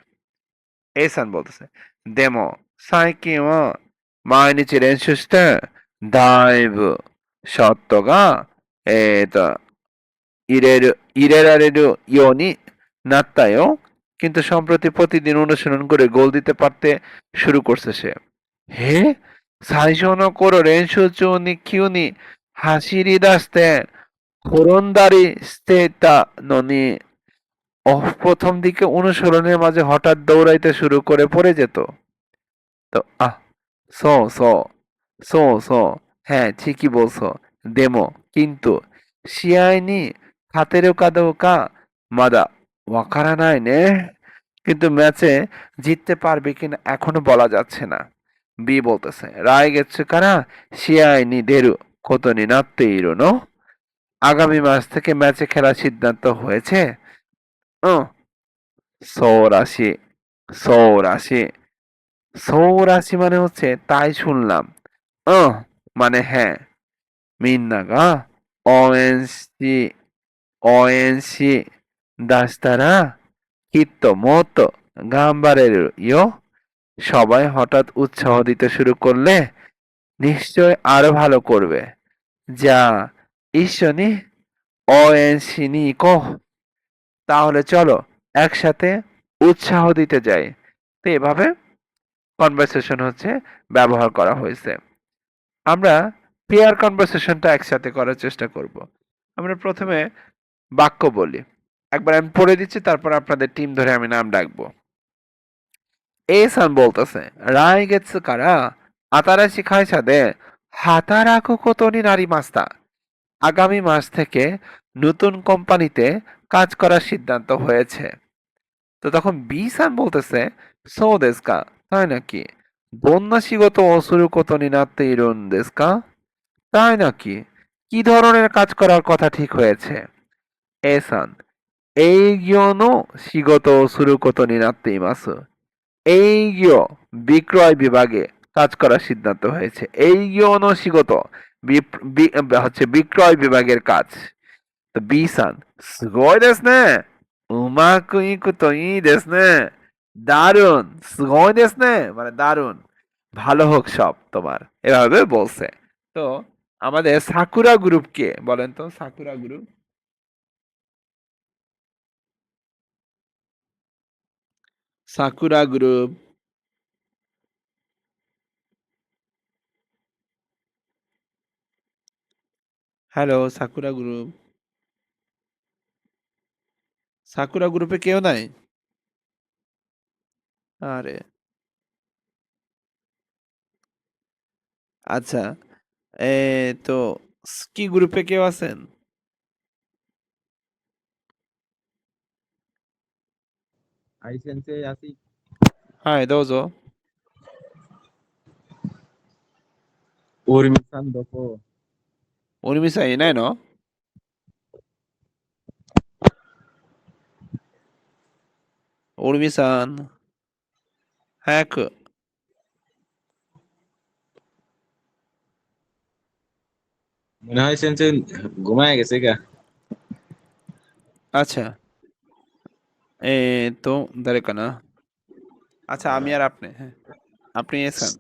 এসান বলতেছে, দেমো সাইকিন ওয়া মাইনিচি রেনশু শিতে দাইবু শত্তোগা এটা ইরেরু ইরেরারেরু ইয়োনি নাত্তায়ো। কিন্তু সম্প্রতি প্রতিদিন অনুশীলন করে গোল দিতে পারতে শুরু করছে সে। হে সাইশোনো কোরো রেনশু চুনি কিউনি হাসিরি দাসতে হোরনদারি স্তেতা ননি। প্রথম দিকে অনুশীলনের মাঝে হঠাৎ দৌড়াইতে শুরু করে পড়ে যেত। তো সো সো সো সো, হ্যাঁ ঠিকই বলছো। দেমো কিন্তু শিয়াইনি হাতেরও কাদোকা মাদা ওয়াকারা নাই নে। কিন্তু ম্যাচে জিততে পারবে কিনা এখনো বলা যাচ্ছে না। বি বলতেছে, রায় গেছে কারা শিয়াইনি দেরু কোতনি নাত্তে ইরোনো। আগামী মাস থেকে ম্যাচে খেলার সিদ্ধান্ত হয়েছে। সৌরাশি সৌরাশি সৌরাশি মানে হচ্ছে তাই শুনলাম। মানে হ্যাঁ। মিন্নাগা ওএনসি ওএনসি দাস্তারা কিত্তো মতো গাম্বারের ইয়ো। সবাই হঠাৎ উৎসাহ দিতে শুরু করলে নিশ্চয় আরো ভালো করবে। যা ঈশ্বনি ওএনসি নিকো। তাহলে চলো একসাথে উৎসাহ দিতে যাই। তো এভাবে কনভারসেশন হচ্ছে ব্যবহার করা হয়েছে। আমরা পেয়ার কনভারসেশনটা একসাথে করার চেষ্টা করব। আমরা প্রথমে বাক্য বলি, একবার আমি পড়ে দিচ্ছি, তারপর আপনাদের টিম ধরে আমি নাম ডাকবো। এ সান বলতেছে, রায় গেছে কারা আতারা শিখাই সাদে হাতারাকু কোতনি নারী মাস্তা। আগামী মাস থেকে নতুন কোম্পানিতে কাজ করার সিদ্ধান্ত হয়েছে। তো তখন বি সান বলতেছে, সো দেশকা, তাই নাকি? দন্যাসিগত অসুরু কোতনি নাতে ইরুন দেশকা, তাই নাকি? কি ধরনের কাজ করার কথা ঠিক হয়েছে? এসান এইগিয়নো শিগত অসুরু কোতনি নাতে ইমাসু। এইগিয় বিক্রয় বিভাগে কাজ করার সিদ্ধান্ত হয়েছে। এইগিয়নো শিগত হচ্ছে বিক্রয় বিভাগের কাজ। তো বিসান সুগয় দেশ নে উমাকু ইকু তো ই দেশ নে। দারুন সুগয় দেশ নে মানে দারুন, ভালো হোক সব তোমার, এভাবে বলছে। তো আমাদের সাকুরা গ্রুপ কে বলেন তো? Sakura group, sakura group hello sakura group, sakura গ্রুপে কেউ নাই? আরে আচ্ছা, এ তো কি গ্রুপে কেউ আছেন? হ্যাঁ দোজো। উর্মিসাいないの? উর্মি-সান早く。মনে হয় সেন্সে ঘুমায় গেছে গা। আচ্ছা, তো誰かな? আচ্ছা আমি আর আপনি, হ্যাঁ আপনি এসান।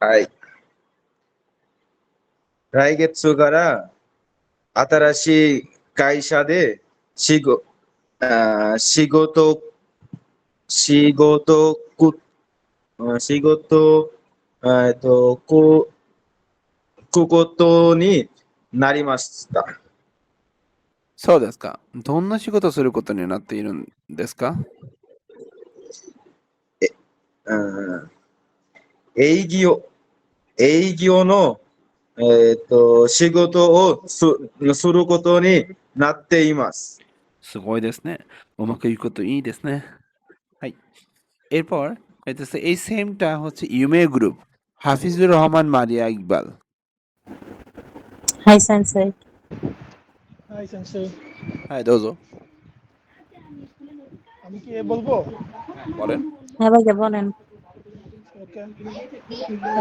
はい。来月から新しい会社で仕事仕事く仕事くことになりました。そうですか。どんな仕事することになっているんですか？うん営業、営業の、仕事をすることになっています。すごいですね。うまくいくこといいですね。はい。এরপর হইতেছে এই সেমটা হচ্ছে Yume group Hafizur Rahman Maria Iqbal. Hi, Sensei. Hi sensei. হ্যাঁ, দোজো। আমি কি বলবো? হ্যাঁ, বলেন। হ্যাঁ ভাইয়া বলেন। ওকে.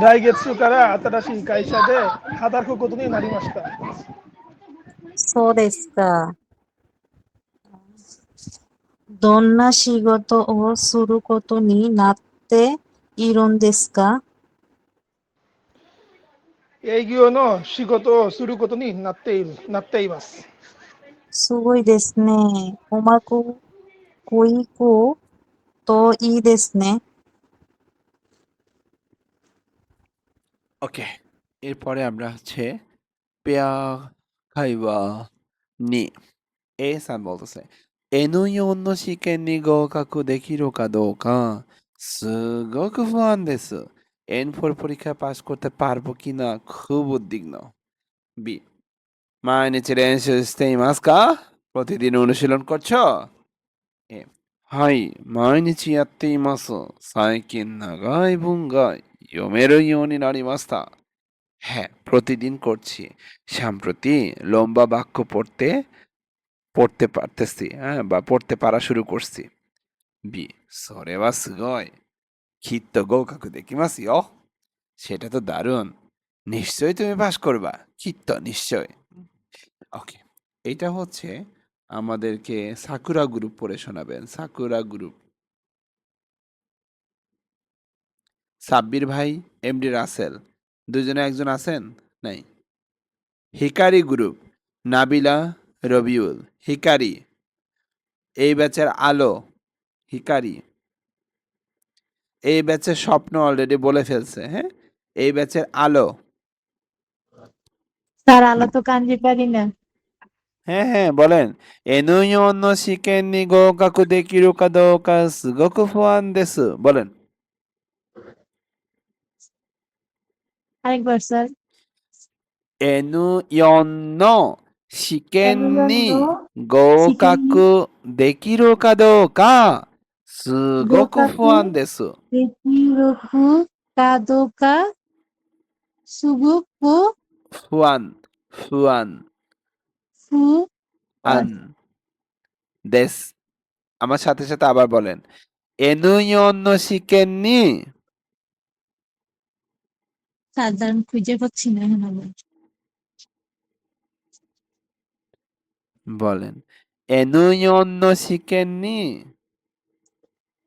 রাইগেটসু কারা আতারাশি কাইসা দে হাতারকো কোতনি নারিমাস্তা.そうですか。どんな仕事をすることになっているんですか？営業の仕事をすることになっています。すごいですね。うまくいくといいですね。ওকে। এরপরে আমরা হচ্ছে পেয়া খাইবা নি এ সান বলতেছে N4 の試験に合格できるかどうかすごく不安です。N4 পরীক্ষায় পাস করতে পারবো কিনা খুব উদ্বিগ্ন। বি毎日練習していますか? প্রতিদিন অনুশীলন করছো? এはい、毎日やっています。最近長い文が読めるようになりました。হ্যাঁ, প্রতিদিন করছি। সম্প্রতি লম্বা বাক্য পড়তে পারতেছি, হ্যাঁ, বা পড়তে পারা শুরু করছি। বি それはすごい。きっと合格できますよ。সেটা তো দারুণ। নিশ্চয়ই তুমি পাস করবা। কি তো নিশ্চয়। ওকে। এইটা হচ্ছে আমাদেরকে সাকুরা গ্রুপ পড়ে শোনাবেন। Sakura group. সাব্বির ভাই, এমডি রাসেল। দুজনে একজন আছেন? নাই। Hikari group. Nabila, Rabiul. Hikari. এই ব্যাচের আলো। হিকারি। এই ব্যাচের স্বপ্ন অলরেডি বলে ফেলছে, হ্যাঁ? এই ব্যাচের আলো। স্যার আলো তো কাঞ্জি পারি না। হ্যাঁ, হ্যাঁ, বলেন। N4 の試験に合格できるかどうかすごく不安です。বলেন। আরেকবার স্যার। N4 の試験に合格できるかどうかすごく不安です。দেকিরোকু কাদোকা সুগুকু不安ফুです。আমার সাথে সাথে আবার বলেন। N4 の試験にসাধারণ খুঁজে পাচ্ছি না এখন আবার। বলেন। N4 の試験に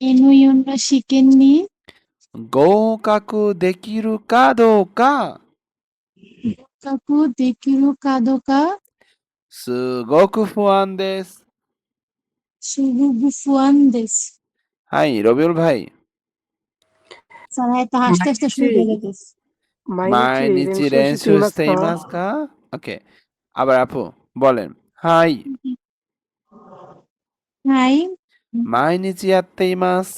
এনুইয়ন্ন শিকেননি合格できるかどうかকাকু দেকিরু কাদোকা すごく不安です。 সুগুগু ফুয়ান দেশ।はい、রবিউল ভাই। স্যার এত হাসতে হাসতে শুরু করে দিতেছে।毎日練習していますか? ওকে। আবার আপু বলেন। হাই। はい。毎日やっています。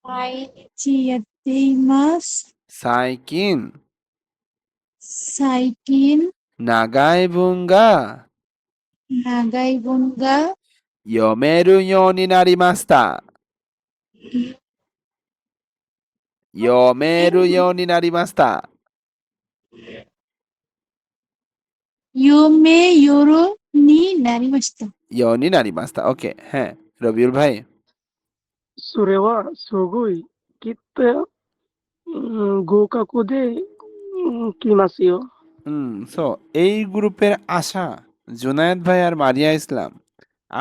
毎日やっています。最近最近長い文が長い文が読めるようになりました。読めるようになりました。読めよろになりました。ようになりました。ওকে, হ্যাঁ, রবিউল ভাই। সুরেওয়া সুগুই কিত্তে গোকাকু দে কিমাসিও। সো এই গ্রুপের আশা জুনায়েদ ভাই আর মারিয়া ইসলাম,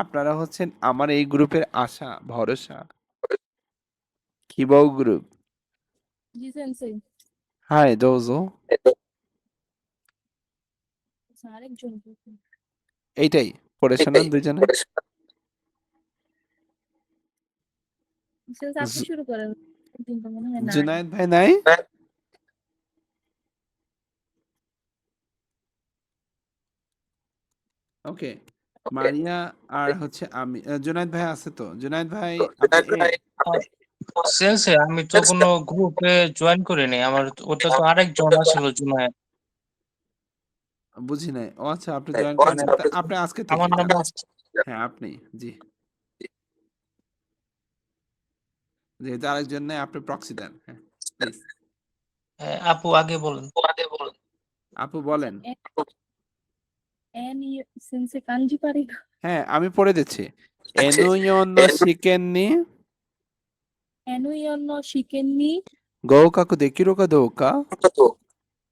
আপনারা হচ্ছেন আমার এই গ্রুপের আশা, ভরসা। Kibou group. জি সেন্সেই। Hi, dojo. আরেকজন এইটাই পড়ে শোনান দুইজনে। আপনি শুরু করেন। কিন্তু মনে হয় নাই। জুনায়েদ ভাই নাই? ওকে, মারিয়া আর হচ্ছে আমি জুনায়েদ ভাই আছে তো? জুনায়েদ ভাই আপনি এ? সেন্সে আমি তো কোনো গ্রুপে জয়েন করিনি, আমার ওটা তো আরেকজন আসলো জুনায়েদ। বুঝি নাই। ও আচ্ছা, আপনি জয়েন করেছেন। তা আপনি আজকে থেকে আমার নাম হ্যাঁ, আপনি। জি। যেহেতু আরেকজন নাই, আপনি প্রক্সি দেন। হ্যাঁ, প্লিজ। আপু আগে বলেন। আপু বলেন। সেন্সে কাঞ্জি পারি না। হ্যাঁ, আমি পড়ে দিচ্ছি। এনুইয়নো শিকেননি 試験に গৌকাকু দেকিরো কা দোউকা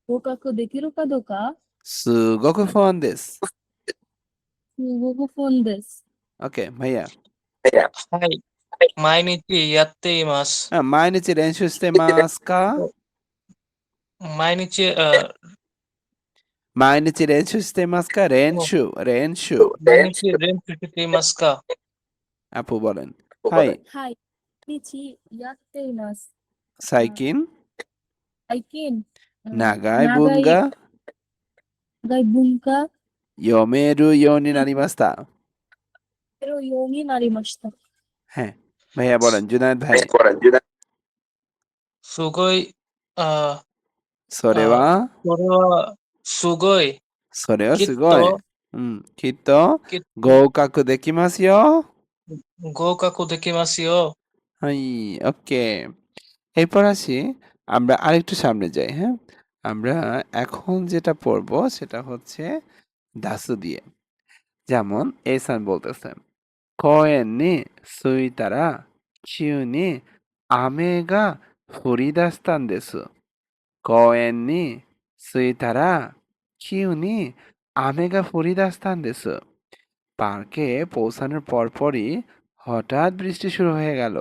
合格できるかどうかすごく不安です。すごく不安です。 ওকে, ভাইয়া। はい。毎日やっています。 毎日練習してますか？毎日、毎日練習してますか？練習。毎日練習していますか？ আপু বলেন। হাই, はい。毎日やっています。 最近最近、長い文が長い文化読めるようになりました。のようになりました。 হ্যাঁ, ভাইয়া বলেন। জুনায়েদ ভাই। すごい、それはこれはすごい。それはきっすごい。と、きっときっと合格できますよ。合格できますよ。はい、ওকে। এরপর আসি, আমরা আরেকটু সামনে যাই, হ্যাঁ? আমরা এখন যেটা পড়ব সেটা হচ্ছে দাসু দিয়ে। যেমন এসান বলতেছে, 公園に着いたら急に雨が降り出したんです。公園に着いたら急に雨が降り出したんです。পার্কে পৌঁছানোর পরপরই হঠাৎ বৃষ্টি শুরু হয়ে গেল।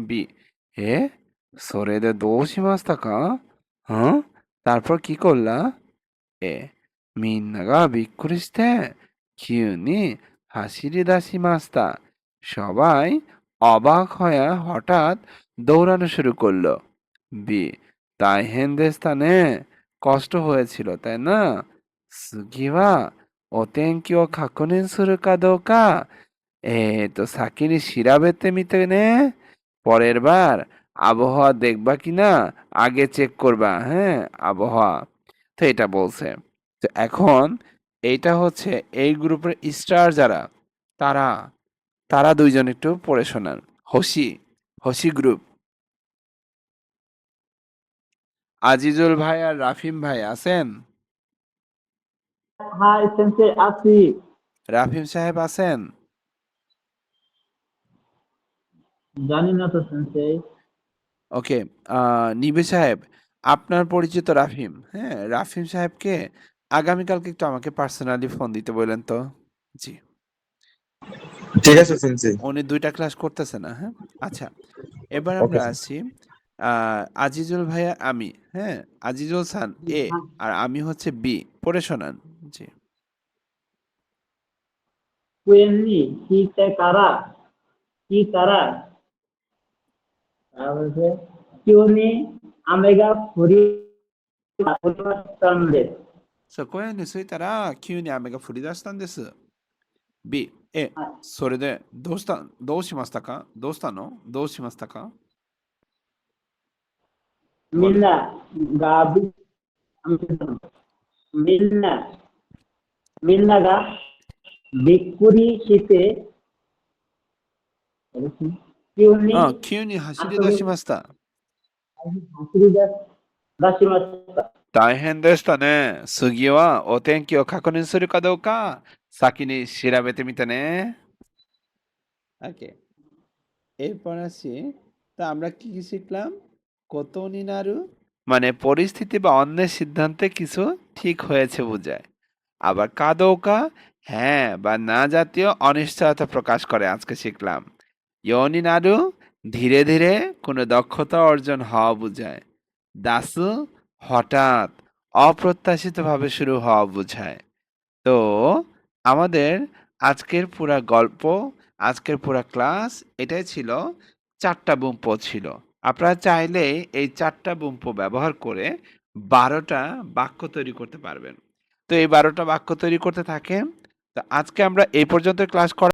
বি এ সরেদে দোষ মাস্তাকা? হ্যাঁ, তারপর কি করলা? এ মিন্নাগা বিক্কুরিস্তে কিউনি হাসিরি দাসি মাস্তা? সবাই অবাক হয়ে হঠাৎ দৌড়ানো শুরু করলো। বি তাই হেন্দেস্তানে কষ্ট হয়েছিল, তাই না? সুগিওয়া ওতেনকিও কাকুনেন সুরু কা দোকা? সাকি নি শিরাবেতে মিতে নে? পরের বার আবহাওয়া দেখবা কিনা আগে চেক করবা, হ্যাঁ, আবহাওয়া। তো এটা বলছে। তো এখন এইটা হচ্ছে এই গ্রুপের স্টার যারা, তারা তারা দুইজন একটু পড়ে শোনান। হোসি গ্রুপ। আজিজুল ভাই আর রাফিম ভাই আছেন? হাই সেন্সে আছি। রাফিম সাহেব আছেন? জানি না তো সেন্সে। ওকে, নিবি সাহেব, আপনার পরিচিত রাফিম, হ্যাঁ, রাফিম সাহেবকে আগামীকালকে একটু আমাকে পার্সোনালি ফোন দিতে বললেন তো। জি, ঠিক আছে সেন্সেই। উনি 2টা ক্লাস করতেছে না, হ্যাঁ। আচ্ছা, এবার ওকে আমরা আসি আজিজুল ভাইয়া আমি, হ্যাঁ, আজিজুল সান এ আর আমি হচ্ছে বি। পড়ে শোনান। জি। 公園に聞いてから急に雨が降りましたんです。そこへに着いたら急に雨が降り出したんです。B、それでどうしましたか？どうしたの？どうしましたか？みんながびみんながびっくりして急に急に走り出しました。走り出しました。大変でしたね。次はお天気を確認するかどうか先に調べてみてね。ওকে, এরপর আসি। তা আমরা কি কি শিখলাম? কোতনি নাড়ু মানে পরিস্থিতি বা অন্যের সিদ্ধান্তে কিছু ঠিক হয়েছে বোঝায়। আবার কাদৌকা হ্যাঁ বা না জাতীয় অনিশ্চয়তা প্রকাশ করে, আজকে শিখলাম। ইয়নি নাড়ু ধীরে ধীরে কোনো দক্ষতা অর্জন হওয়া বোঝায়। দাসু হঠাৎ অপ্রত্যাশিতভাবে শুরু হওয়া বোঝায়। তো আমাদের আজকের পুরা গল্প, আজকের পুরা ক্লাস এটাই ছিল। 4টা বুম্প ছিল। আপনারা চাইলে এই 4টা বুম্প ব্যবহার করে 12টা বাক্য তৈরি করতে পারবেন। তো এই 12টা বাক্য তৈরি করতে থাকেন। তো তো আজকে আমরা এই পর্যন্ত ক্লাস করা